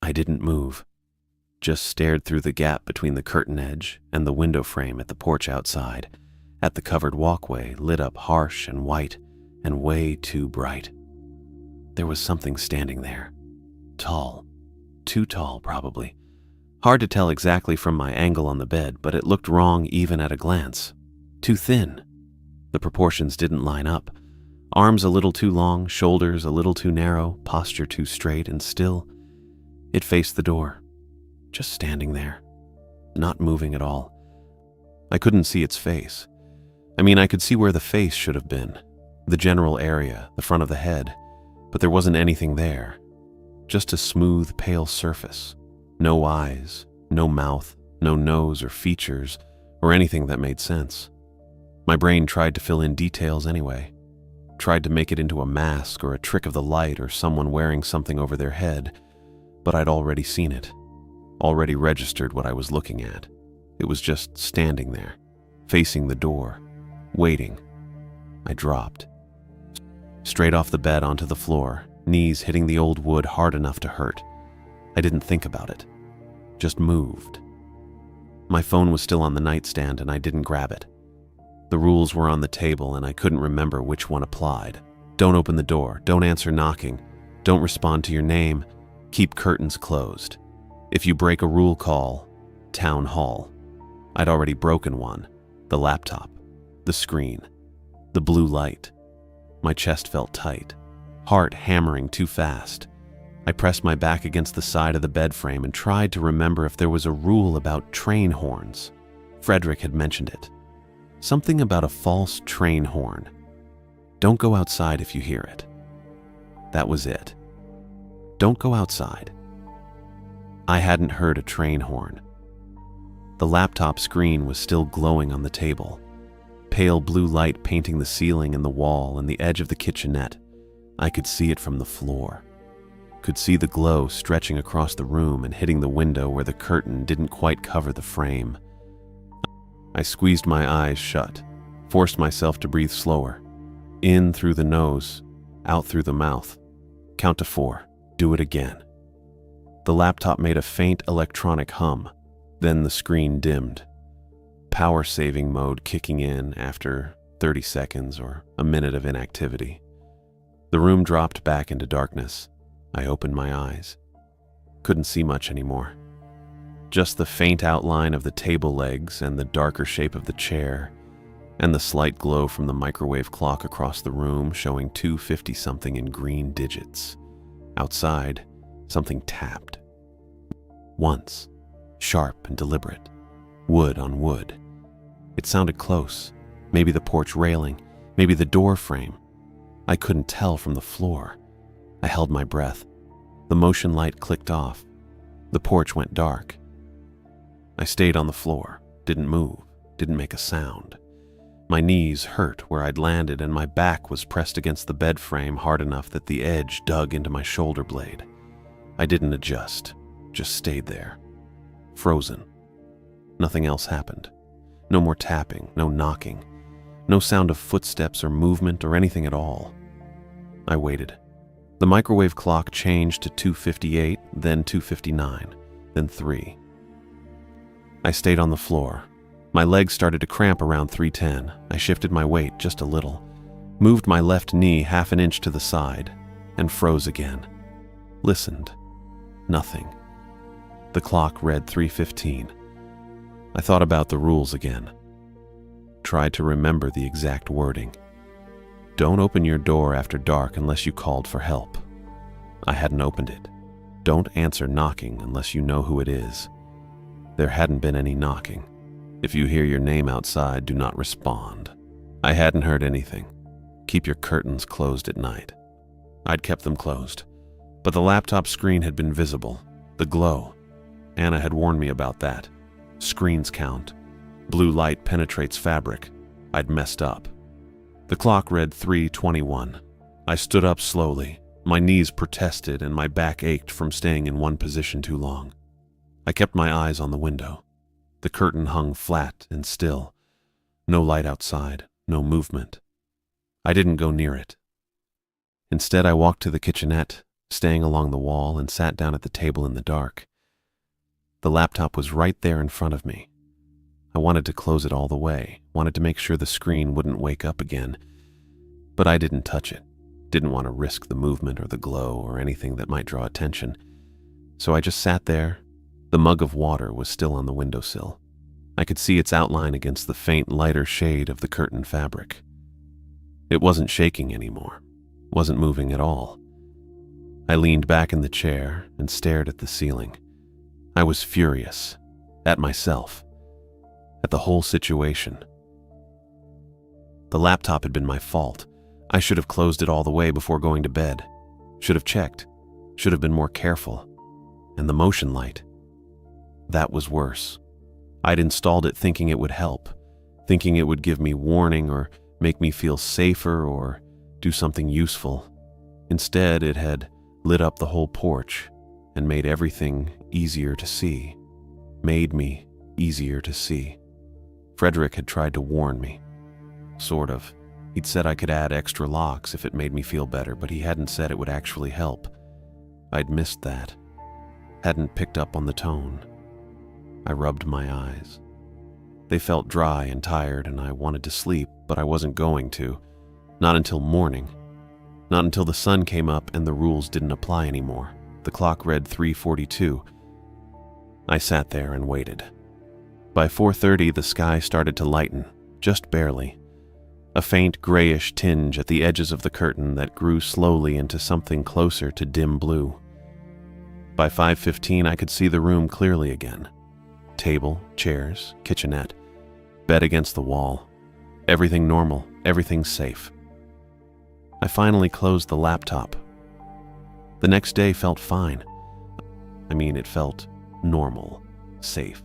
I didn't move, just stared through the gap between the curtain edge and the window frame at the porch outside, at the covered walkway lit up harsh and white and way too bright. There was something standing there. Tall. Too tall, probably. Hard to tell exactly from my angle on the bed, but it looked wrong even at a glance. Too thin. The proportions didn't line up. Arms a little too long, shoulders a little too narrow, posture too straight, and still, it faced the door. Just standing there. Not moving at all. I couldn't see its face. I could see where the face should have been. The general area, the front of the head. But there wasn't anything there. Just a smooth, pale surface. No eyes, no mouth, no nose or features, or anything that made sense. My brain tried to fill in details anyway. Tried to make it into a mask or a trick of the light or someone wearing something over their head. But I'd already seen it. Already registered what I was looking at. It was just standing there, facing the door, waiting. I dropped. Straight off the bed onto the floor, knees hitting the old wood hard enough to hurt. I didn't think about it. Just moved. My phone was still on the nightstand and I didn't grab it. The rules were on the table and I couldn't remember which one applied. Don't open the door, don't answer knocking, don't respond to your name, keep curtains closed. If you break a rule, call town hall. I'd already broken one. The laptop, the screen, the blue light. My chest felt tight, heart hammering too fast. I pressed my back against the side of the bed frame and tried to remember if there was a rule about train horns. Frederick had mentioned it. Something about a false train horn. Don't go outside if you hear it. That was it. Don't go outside. I hadn't heard a train horn. The laptop screen was still glowing on the table. Pale blue light painting the ceiling and the wall and the edge of the kitchenette. I could see it from the floor. Could see the glow stretching across the room and hitting the window where the curtain didn't quite cover the frame. I squeezed my eyes shut, forced myself to breathe slower. In through the nose, out through the mouth. Count to 4. Do it again. The laptop made a faint electronic hum. Then the screen dimmed. Power saving mode kicking in after 30 seconds or a minute of inactivity. The room dropped back into darkness. I opened my eyes. Couldn't see much anymore. Just the faint outline of the table legs and the darker shape of the chair, and the slight glow from the microwave clock across the room showing 2:50-something in green digits. Outside, something tapped. Once, sharp and deliberate, wood on wood. It sounded close, maybe the porch railing, maybe the door frame. I couldn't tell from the floor. I held my breath. The motion light clicked off. The porch went dark. I stayed on the floor, didn't move, didn't make a sound. My knees hurt where I'd landed, and my back was pressed against the bed frame hard enough that the edge dug into my shoulder blade. I didn't adjust, just stayed there, frozen. Nothing else happened. No more tapping, no knocking, no sound of footsteps or movement or anything at all. I waited. The microwave clock changed to 2:58, then 2:59, then 3. I stayed on the floor. My legs started to cramp around 3:10. I shifted my weight just a little, moved my left knee half an inch to the side, and froze again. Listened. Nothing. The clock read 3:15. I thought about the rules again. Tried to remember the exact wording. Don't open your door after dark unless you called for help. I hadn't opened it. Don't answer knocking unless you know who it is. There hadn't been any knocking. If you hear your name outside, do not respond. I hadn't heard anything. Keep your curtains closed at night. I'd kept them closed, but the laptop screen had been visible. The glow. Anna had warned me about that. Screens count. Blue light penetrates fabric. I'd messed up. The clock read 3:21. I stood up slowly. My knees protested and my back ached from staying in one position too long. I kept my eyes on the window. The curtain hung flat and still. No light outside, no movement. I didn't go near it. Instead, I walked to the kitchenette, staying along the wall, and sat down at the table in the dark. The laptop was right there in front of me. I wanted to close it all the way, wanted to make sure the screen wouldn't wake up again, but I didn't touch it. Didn't want to risk the movement or the glow or anything that might draw attention. So I just sat there. The mug of water was still on the windowsill. I could see its outline against the faint, lighter shade of the curtain fabric. It wasn't shaking anymore, wasn't moving at all. I leaned back in the chair and stared at the ceiling. I was furious, at myself, at the whole situation. The laptop had been my fault. I should have closed it all the way before going to bed. Should have checked, should have been more careful. And the motion light. That was worse. I'd installed it thinking it would help, thinking it would give me warning or make me feel safer or do something useful. Instead, it had lit up the whole porch and made everything easier to see. Made me easier to see. Frederick had tried to warn me. Sort of. He'd said I could add extra locks if it made me feel better, but he hadn't said it would actually help. I'd missed that. Hadn't picked up on the tone. I rubbed my eyes. They felt dry and tired, and I wanted to sleep, but I wasn't going to. Not until morning. Not until the sun came up and the rules didn't apply anymore. The clock read 3:42. I sat there and waited. By 4:30, the sky started to lighten, just barely. A faint grayish tinge at the edges of the curtain that grew slowly into something closer to dim blue. By 5:15, I could see the room clearly again. Table, chairs, kitchenette, bed against the wall. Everything normal, everything safe. I finally closed the laptop. The next day felt fine. It felt normal, safe.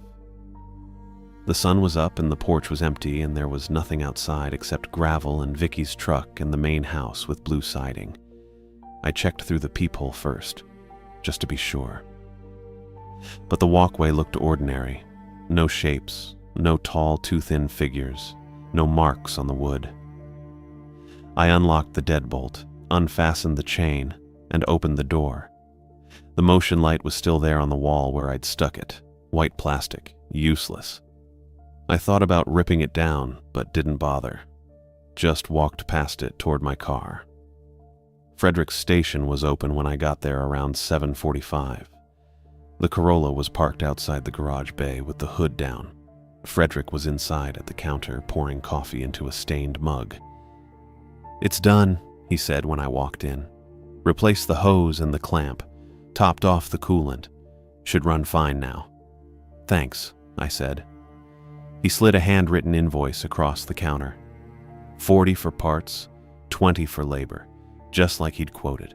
The sun was up and the porch was empty, and there was nothing outside except gravel and Vicky's truck and the main house with blue siding. I checked through the peephole first, just to be sure. But the walkway looked ordinary. No shapes, no tall, too thin figures, no marks on the wood. I unlocked the deadbolt, unfastened the chain, and opened the door. The motion light was still there on the wall where I'd stuck it, white plastic, useless. I thought about ripping it down, but didn't bother. Just walked past it toward my car. Frederick's station was open when I got there around 7:45. The Corolla was parked outside the garage bay with the hood down. Frederick was inside at the counter pouring coffee into a stained mug. "It's done," he said when I walked in. "Replaced the hose and the clamp. Topped off the coolant. Should run fine now." "Thanks," I said. He slid a handwritten invoice across the counter. 40 for parts, 20 for labor, just like he'd quoted.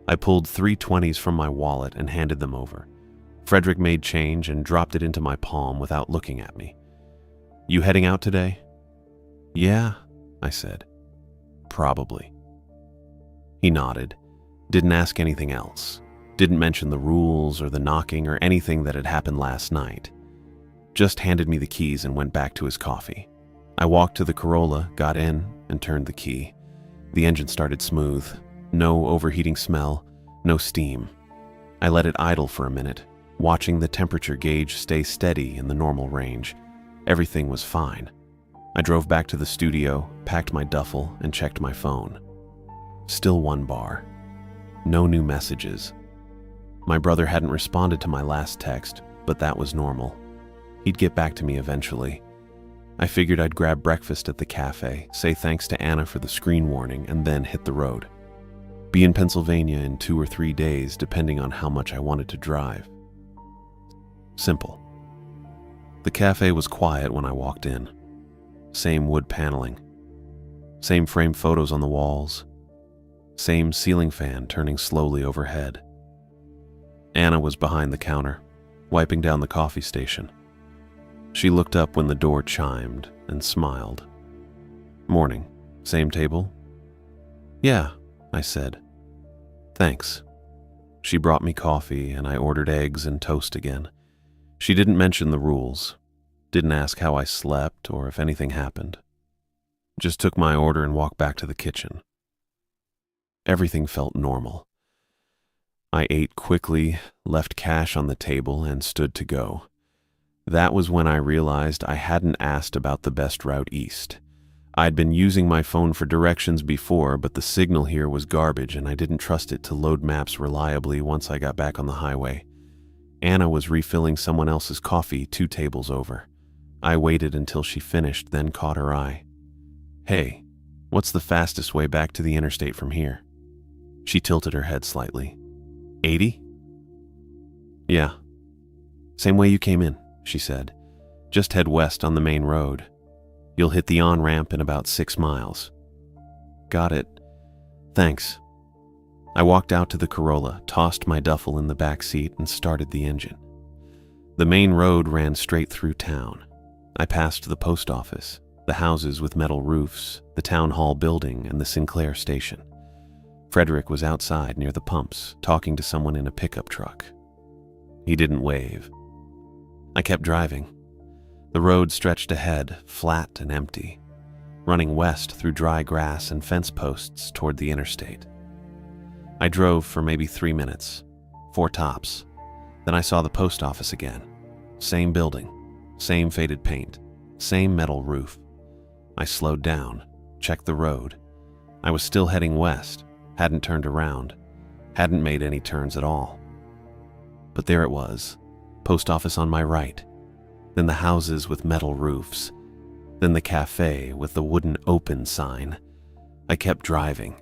I pulled 3 20s from my wallet and handed them over. Frederick made change and dropped it into my palm without looking at me. "You heading out today?" Yeah, I said. Probably. He nodded, didn't ask anything else, didn't mention the rules or the knocking or anything that had happened last night. Just handed me the keys and went back to his coffee. I walked to the Corolla, got in, and turned the key. The engine started smooth. No overheating smell, no steam. I let it idle for a minute, watching the temperature gauge stay steady in the normal range. Everything was fine. I drove back to the studio, packed my duffel, and checked my phone. Still one bar. No new messages. My brother hadn't responded to my last text, but that was normal. He'd get back to me eventually. I figured I'd grab breakfast at the cafe, say thanks to Anna for the screen warning, and then hit the road. Be in Pennsylvania in 2 or 3 days, depending on how much I wanted to drive. Simple. The cafe was quiet when I walked in. Same wood paneling. Same framed photos on the walls. Same ceiling fan turning slowly overhead. Anna was behind the counter, wiping down the coffee station. She looked up when the door chimed and smiled. Morning. Same table? Yeah, I said. Thanks. She brought me coffee and I ordered eggs and toast again. She didn't mention the rules, didn't ask how I slept or if anything happened. Just took my order and walked back to the kitchen. Everything felt normal. I ate quickly, left cash on the table, and stood to go. That was when I realized I hadn't asked about the best route east. I'd been using my phone for directions before, but the signal here was garbage and I didn't trust it to load maps reliably once I got back on the highway. Anna was refilling someone else's coffee 2 tables over. I waited until she finished, then caught her eye. Hey, what's the fastest way back to the interstate from here? She tilted her head slightly. 80? Yeah. Same way you came in, she said. Just head west on the main road. You'll hit the on-ramp in about 6 miles. Got it. Thanks. I walked out to the Corolla, tossed my duffel in the back seat, and started the engine. The main road ran straight through town. I passed the post office, the houses with metal roofs, the town hall building, and the Sinclair station. Frederick was outside near the pumps, talking to someone in a pickup truck. He didn't wave. I kept driving. The road stretched ahead, flat and empty, running west through dry grass and fence posts toward the interstate. I drove for maybe 3 minutes, 4 tops. Then I saw the post office again. Same building, same faded paint, same metal roof. I slowed down, checked the road. I was still heading west, hadn't turned around, hadn't made any turns at all. But there it was, post office on my right, then the houses with metal roofs, then the cafe with the wooden open sign. I kept driving.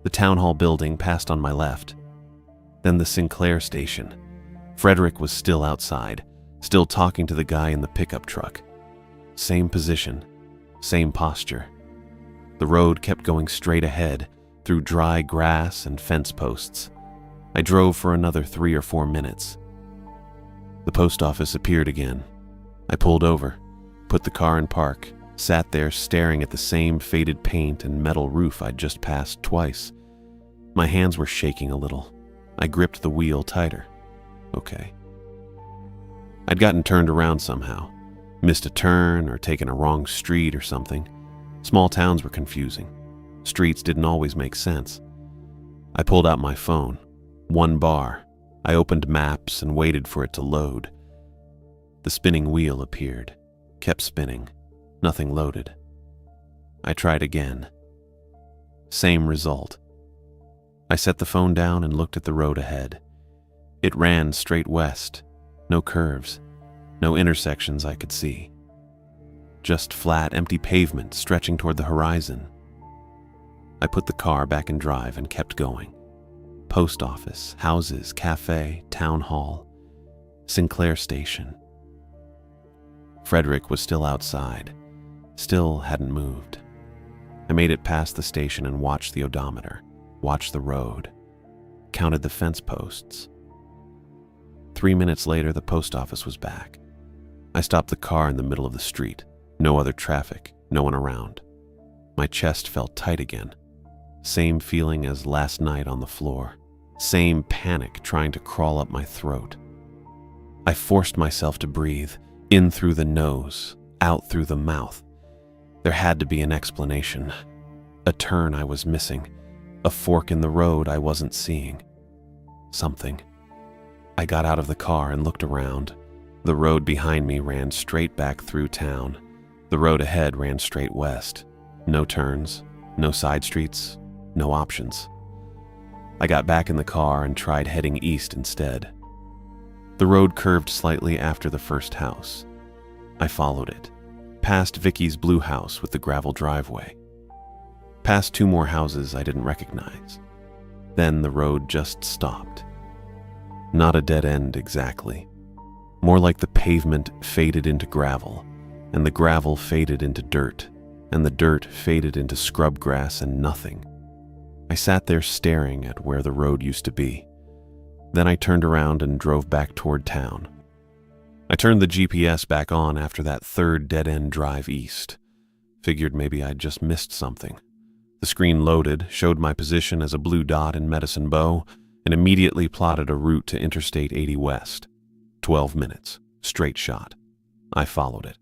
The town hall building passed on my left. Then the Sinclair station. Frederick was still outside, still talking to the guy in the pickup truck. Same position, same posture. The road kept going straight ahead, through dry grass and fence posts. I drove for another 3 or 4 minutes. The post office appeared again. I pulled over, put the car in park, sat there staring at the same faded paint and metal roof I'd just passed twice. My hands were shaking a little. I gripped the wheel tighter. Okay. I'd gotten turned around somehow, missed a turn or taken a wrong street or something. Small towns were confusing. Streets didn't always make sense. I pulled out my phone. 1 bar. I opened maps and waited for it to load. The spinning wheel appeared, kept spinning. Nothing loaded. I tried again. Same result. I set the phone down and looked at the road ahead. It ran straight west. No curves. No intersections I could see. Just flat, empty pavement stretching toward the horizon. I put the car back in drive and kept going. Post office, houses, cafe, town hall, Sinclair station. Frederick was still outside, still hadn't moved. I made it past the station and watched the odometer, watched the road, counted the fence posts. 3 minutes later, the post office was back. I stopped the car in the middle of the street. No other traffic, no one around. My chest felt tight again. Same feeling as last night on the floor. Same panic trying to crawl up my throat. I forced myself to breathe, in through the nose, out through the mouth. There had to be an explanation. A turn I was missing. A fork in the road I wasn't seeing. Something. I got out of the car and looked around. The road behind me ran straight back through town. The road ahead ran straight west. No turns, no side streets, no options. I got back in the car and tried heading east instead. The road curved slightly after the first house. I followed it, past Vicky's blue house with the gravel driveway, past 2 more houses I didn't recognize. Then the road just stopped. Not a dead end exactly. More like the pavement faded into gravel, and the gravel faded into dirt, and the dirt faded into scrub grass and nothing. I sat there staring at where the road used to be. Then I turned around and drove back toward town. I turned the GPS back on after that 3rd dead-end drive east. Figured maybe I'd just missed something. The screen loaded, showed my position as a blue dot in Medicine Bow, and immediately plotted a route to Interstate 80 West. 12 minutes, straight shot. I followed it.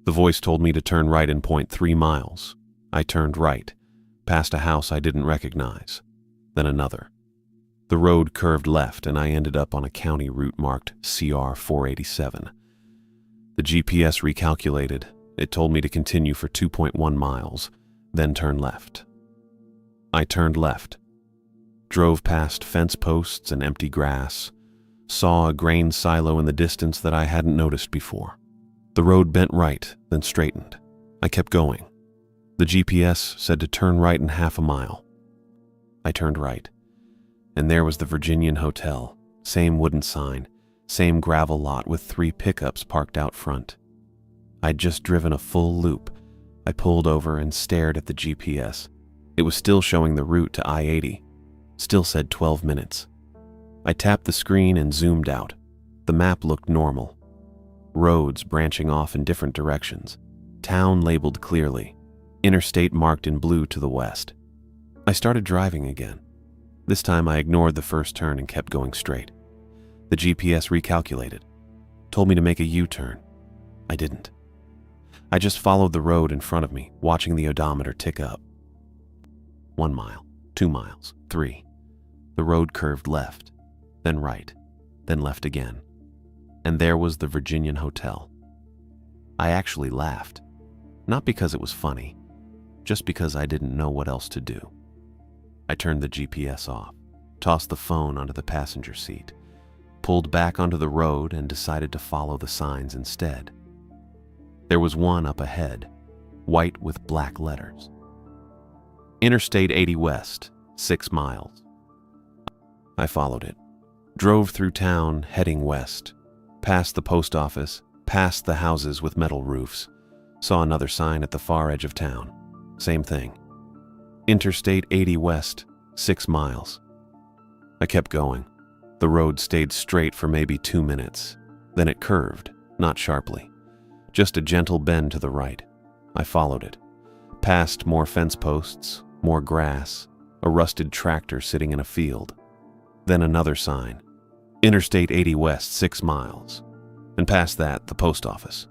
The voice told me to turn right in 0.3 miles. I turned right, past a house I didn't recognize, then another. The road curved left and I ended up on a county route marked CR 487. The GPS recalculated. It told me to continue for 2.1 miles, then turn left. I turned left, drove past fence posts and empty grass, saw a grain silo in the distance that I hadn't noticed before. The road bent right, then straightened. I kept going. The GPS said to turn right in half a mile. I turned right, and there was the Virginian Hotel, same wooden sign, same gravel lot with 3 pickups parked out front. I'd just driven a full loop. I pulled over and stared at the GPS. It was still showing the route to I-80. Still said 12 minutes. I tapped the screen and zoomed out. The map looked normal. Roads branching off in different directions. Town labeled clearly. Interstate marked in blue to the west. I started driving again. This time I ignored the first turn and kept going straight. The GPS recalculated. Told me to make a U-turn. I didn't. I just followed the road in front of me, watching the odometer tick up. 1 mile, 2 miles, 3. The road curved left, then right, then left again. And there was the Virginian Hotel. I actually laughed. Not because it was funny, just because I didn't know what else to do. I turned the GPS off, tossed the phone onto the passenger seat, pulled back onto the road and decided to follow the signs instead. There was one up ahead, white with black letters. Interstate 80 West, 6 miles. I followed it, drove through town heading west, past the post office, past the houses with metal roofs, saw another sign at the far edge of town. Same thing. Interstate 80 West, 6 miles. I kept going. The road stayed straight for maybe 2 minutes. Then it curved, not sharply. Just a gentle bend to the right. I followed it. Past more fence posts, more grass, a rusted tractor sitting in a field. Then another sign. Interstate 80 West, 6 miles. And past that, the post office.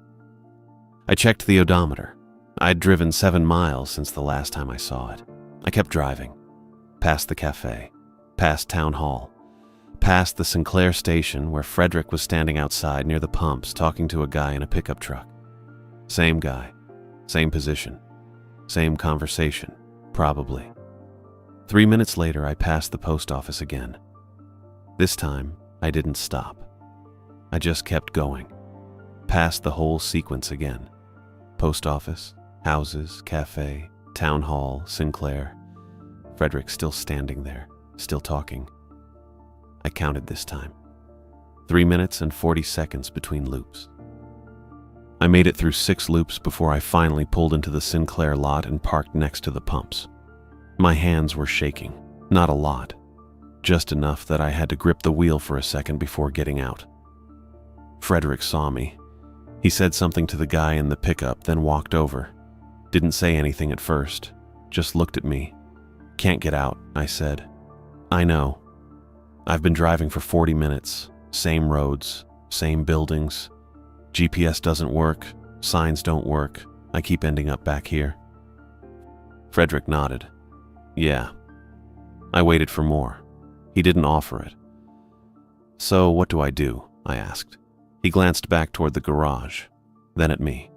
I checked the odometer. I'd driven 7 miles since the last time I saw it. I kept driving. Past the cafe, past town hall, past the Sinclair station where Frederick was standing outside near the pumps talking to a guy in a pickup truck. Same guy, same position, same conversation, probably. 3 minutes later, I passed the post office again. This time, I didn't stop. I just kept going. Past the whole sequence again. Post office, houses, cafe, town hall, Sinclair. Frederick still standing there, still talking. I counted this time. 3 minutes and 40 seconds between loops. I made it through 6 loops before I finally pulled into the Sinclair lot and parked next to the pumps. My hands were shaking, not a lot, just enough that I had to grip the wheel for a second before getting out. Frederick saw me. He said something to the guy in the pickup, then walked over. Didn't say anything at first, just looked at me. "Can't get out," I said. "I know. I've been driving for 40 minutes, same roads, same buildings. GPS doesn't work, signs don't work. I keep ending up back here." Frederick nodded. "Yeah." I waited for more. He didn't offer it. "So what do I do?" I asked. He glanced back toward the garage, then at me.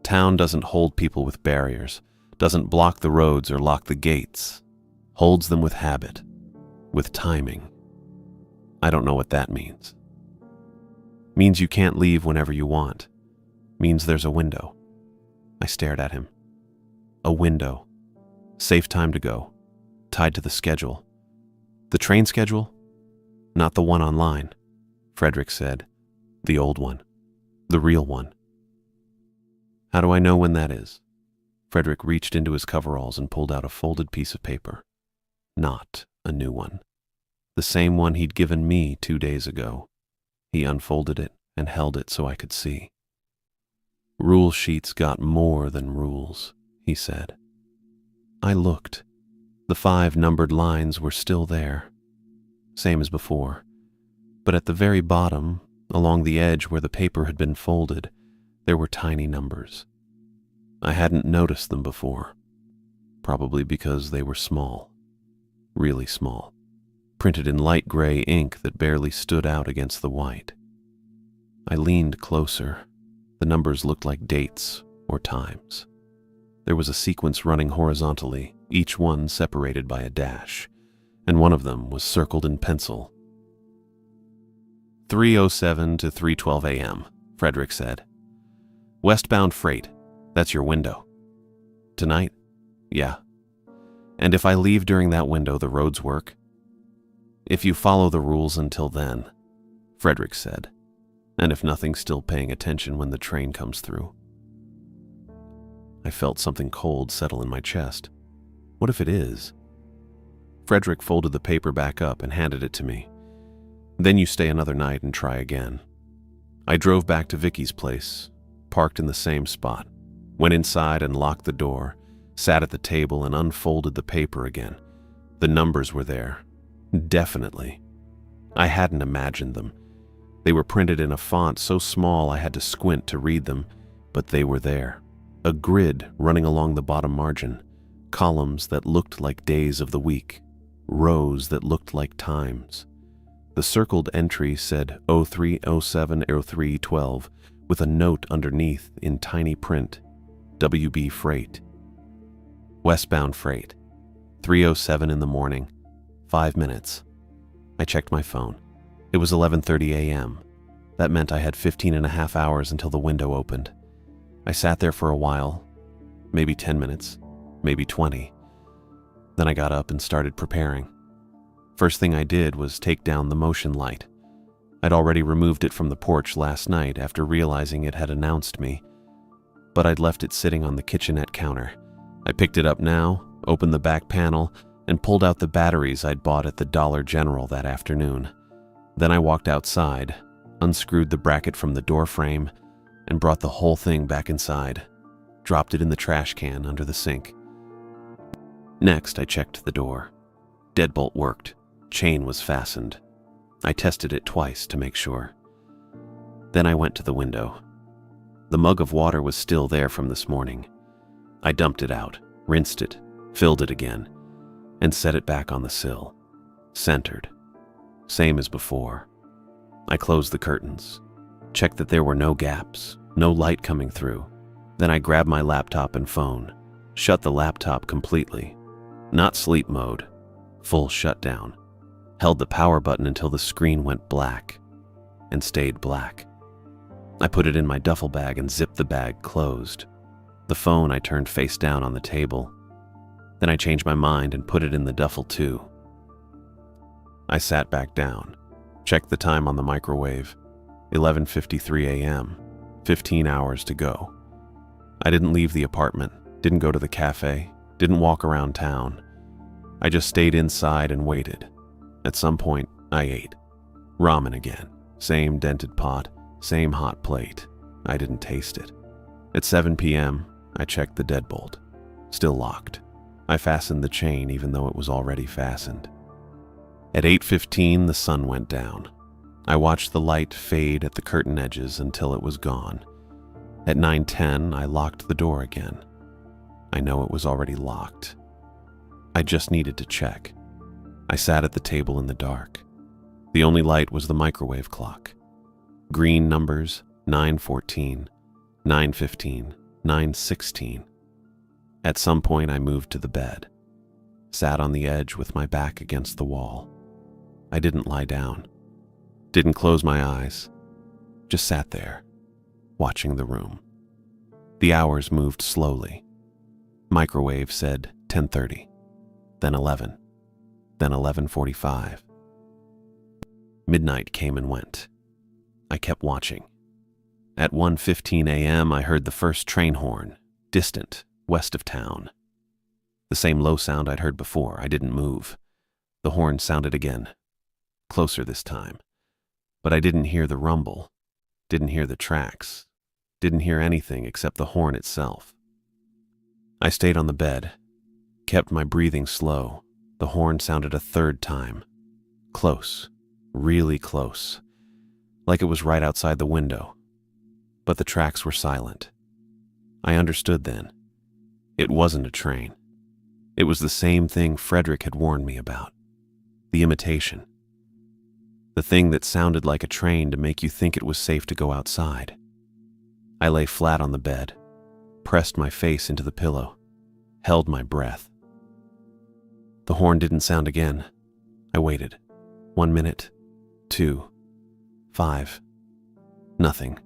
"Town doesn't hold people with barriers, doesn't block the roads or lock the gates. Holds them with habit, with timing. I don't know what that means. Means you can't leave whenever you want. Means there's a window." I stared at him. A window. Safe time to go. Tied to the schedule. "The train schedule?" "Not the one online," Frederick said. "The old one. The real one." "How do I know when that is?" Frederick reached into his coveralls and pulled out a folded piece of paper. Not a new one. The same one he'd given me 2 days ago. He unfolded it and held it so I could see. "Rule sheets got more than rules," he said. I looked. The 5 numbered lines were still there, same as before, but at the very bottom, along the edge where the paper had been folded, there were tiny numbers. I hadn't noticed them before, probably because they were small, really small, printed in light gray ink that barely stood out against the white. I leaned closer. The numbers looked like dates or times. There was a sequence running horizontally, each one separated by a dash, and one of them was circled in pencil. 3:07 to 3:12 a.m., Frederick said. "Westbound freight, that's your window." "Tonight?" "Yeah." "And if I leave during that window, the roads work?" "If you follow the rules until then," Frederick said. "And if nothing's still paying attention when the train comes through." I felt something cold settle in my chest. What if it is? Frederick folded the paper back up and handed it to me. "Then you stay another night and try again." I drove back to Vicky's place, parked in the same spot, went inside and locked the door, sat at the table and unfolded the paper again. The numbers were there. Definitely. I hadn't imagined them. They were printed in a font so small I had to squint to read them, but they were there. A grid running along the bottom margin, columns that looked like days of the week, rows that looked like times. The circled entry said 03070312 with a note underneath in tiny print, WB Freight. Westbound freight, 3:07 in the morning, 5 minutes. I checked my phone. It was 11:30 a.m. That meant I had 15.5 hours until the window opened. I sat there for a while, maybe 10 minutes, maybe 20. Then I got up and started preparing. First thing I did was take down the motion light. I'd already removed it from the porch last night after realizing it had announced me, but I'd left it sitting on the kitchenette counter. I picked it up now, opened the back panel, and pulled out the batteries I'd bought at the Dollar General that afternoon. Then I walked outside, unscrewed the bracket from the door frame, and brought the whole thing back inside, dropped it in the trash can under the sink. Next, I checked the door. Deadbolt worked. Chain was fastened. I tested it twice to make sure. Then I went to the window. The mug of water was still there from this morning. I dumped it out, rinsed it, filled it again, and set it back on the sill, centered, same as before. I closed the curtains, checked that there were no gaps, no light coming through. Then I grabbed my laptop and phone, shut the laptop completely, not sleep mode, full shutdown, held the power button until the screen went black, and stayed black. I put it in my duffel bag and zipped the bag closed. The phone I turned face down on the table. Then I changed my mind and put it in the duffel too. I sat back down, checked the time on the microwave, 11:53 a.m., 15 hours to go. I didn't leave the apartment, didn't go to the cafe, didn't walk around town. I just stayed inside and waited. At some point, I ate. Ramen again, same dented pot, same hot plate. I didn't taste it. At 7 p.m., I checked the deadbolt. Still locked. I fastened the chain even though it was already fastened. At 8:15, the sun went down. I watched the light fade at the curtain edges until it was gone. At 9:10, I locked the door again. I know it was already locked. I just needed to check. I sat at the table in the dark. The only light was the microwave clock. Green numbers, 9:14, 9:15, 9:16. At some point, I moved to the bed, sat on the edge with my back against the wall. I didn't lie down, didn't close my eyes, just sat there, watching the room. The hours moved slowly. Microwave said 10:30, then 11, then 11:45. Midnight came and went. I kept watching. At 1:15 a.m., I heard the first train horn, distant, west of town. The same low sound I'd heard before. I didn't move. The horn sounded again, closer this time. But I didn't hear the rumble, didn't hear the tracks, didn't hear anything except the horn itself. I stayed on the bed, kept my breathing slow. The horn sounded a third time. Close, really close, like it was right outside the window. But the tracks were silent. I understood then. It wasn't a train. It was the same thing Frederick had warned me about. The imitation. The thing that sounded like a train to make you think it was safe to go outside. I lay flat on the bed, pressed my face into the pillow, held my breath. The horn didn't sound again. I waited. 1 minute, 2, 5. Nothing.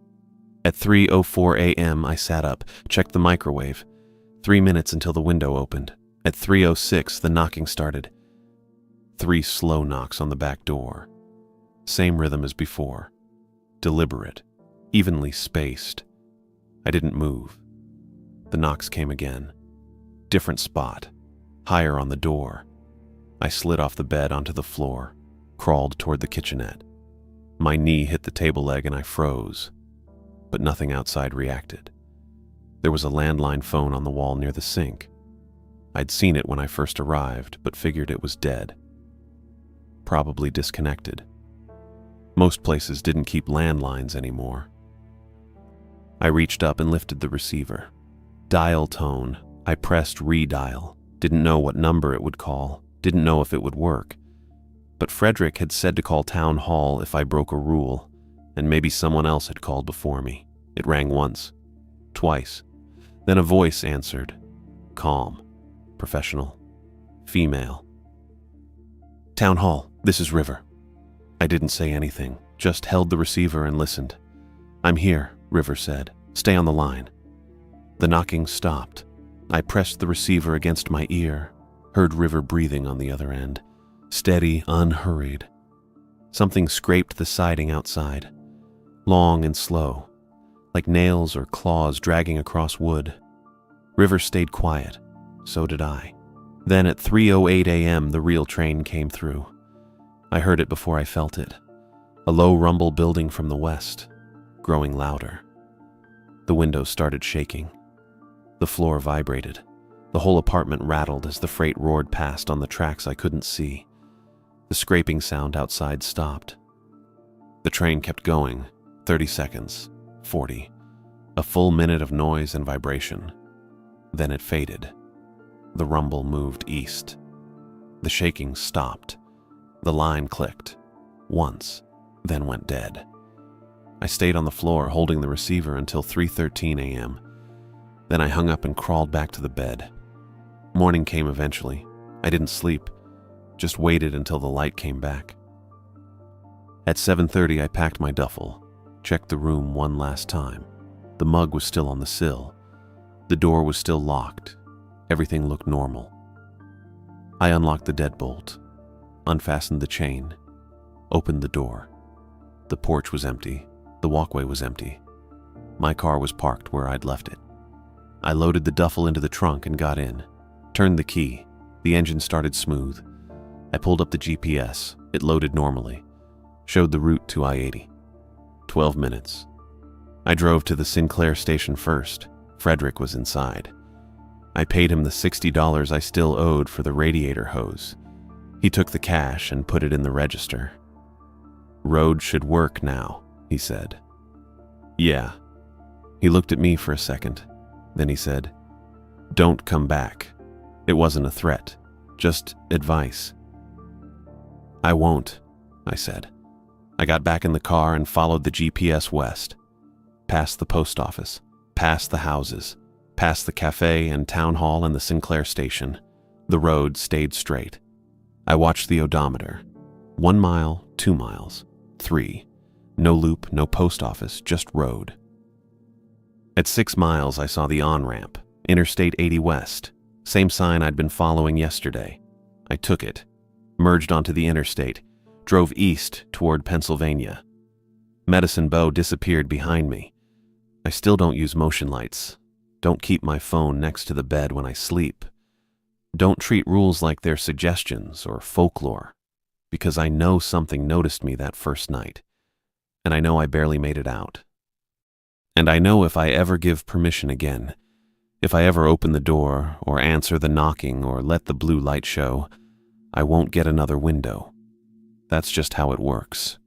At 3:04 a.m., I sat up, checked the microwave. 3 minutes until the window opened. At 3:06, the knocking started. 3 slow knocks on the back door. Same rhythm as before. Deliberate, evenly spaced. I didn't move. The knocks came again. Different spot, higher on the door. I slid off the bed onto the floor, crawled toward the kitchenette. My knee hit the table leg and I froze, but nothing outside reacted. There was a landline phone on the wall near the sink. I'd seen it when I first arrived, but figured it was dead. Probably disconnected. Most places didn't keep landlines anymore. I reached up and lifted the receiver. Dial tone. I pressed redial. Didn't know what number it would call. Didn't know if it would work. But Frederick had said to call town hall if I broke a rule, and maybe someone else had called before me. It rang once, twice. Then a voice answered. Calm, professional, female. Town hall, this is River. I didn't say anything, just held the receiver and listened. I'm here, River said. Stay on the line. The knocking stopped. I pressed the receiver against my ear, heard River breathing on the other end. Steady, unhurried. Something scraped the siding outside, long and slow, like nails or claws dragging across wood. River stayed quiet. So did I. Then at 3:08 a.m., the real train came through. I heard it before I felt it. A low rumble building from the west, growing louder. The windows started shaking. The floor vibrated. The whole apartment rattled as the freight roared past on the tracks I couldn't see. The scraping sound outside stopped. The train kept going, 30 seconds, 40, a full minute of noise and vibration. Then it faded. The rumble moved east. The shaking stopped. The line clicked, once, then went dead. I stayed on the floor holding the receiver until 3:13 a.m. Then I hung up and crawled back to the bed. Morning came eventually. I didn't sleep, just waited until the light came back. At 7:30, I packed my duffel, checked the room one last time. The mug was still on the sill. The door was still locked. Everything looked normal. I unlocked the deadbolt, unfastened the chain, opened the door. The porch was empty. The walkway was empty. My car was parked where I'd left it. I loaded the duffel into the trunk and got in. Turned the key. The engine started smooth. I pulled up the GPS. It loaded normally. Showed the route to I-80. 12 minutes. I drove to the Sinclair station first. Frederick was inside. I paid him the $60 I still owed for the radiator hose. He took the cash and put it in the register. "Road should work now," he said. "Yeah." He looked at me for a second. Then he said, "Don't come back." It wasn't a threat, just advice. "I won't," I said. I got back in the car and followed the GPS west. Past the post office, past the houses, past the cafe and town hall and the Sinclair station. The road stayed straight. I watched the odometer. 1 mile, 2 miles, 3. No loop, no post office, just road. At 6 miles, I saw the on-ramp, Interstate 80 West, same sign I'd been following yesterday. I took it, merged onto the interstate, drove east toward Pennsylvania. Medicine Bow disappeared behind me. I still don't use motion lights. Don't keep my phone next to the bed when I sleep. Don't treat rules like they're suggestions or folklore, because I know something noticed me that first night, and I know I barely made it out. And I know if I ever give permission again, if I ever open the door or answer the knocking or let the blue light show, I won't get another window. That's just how it works.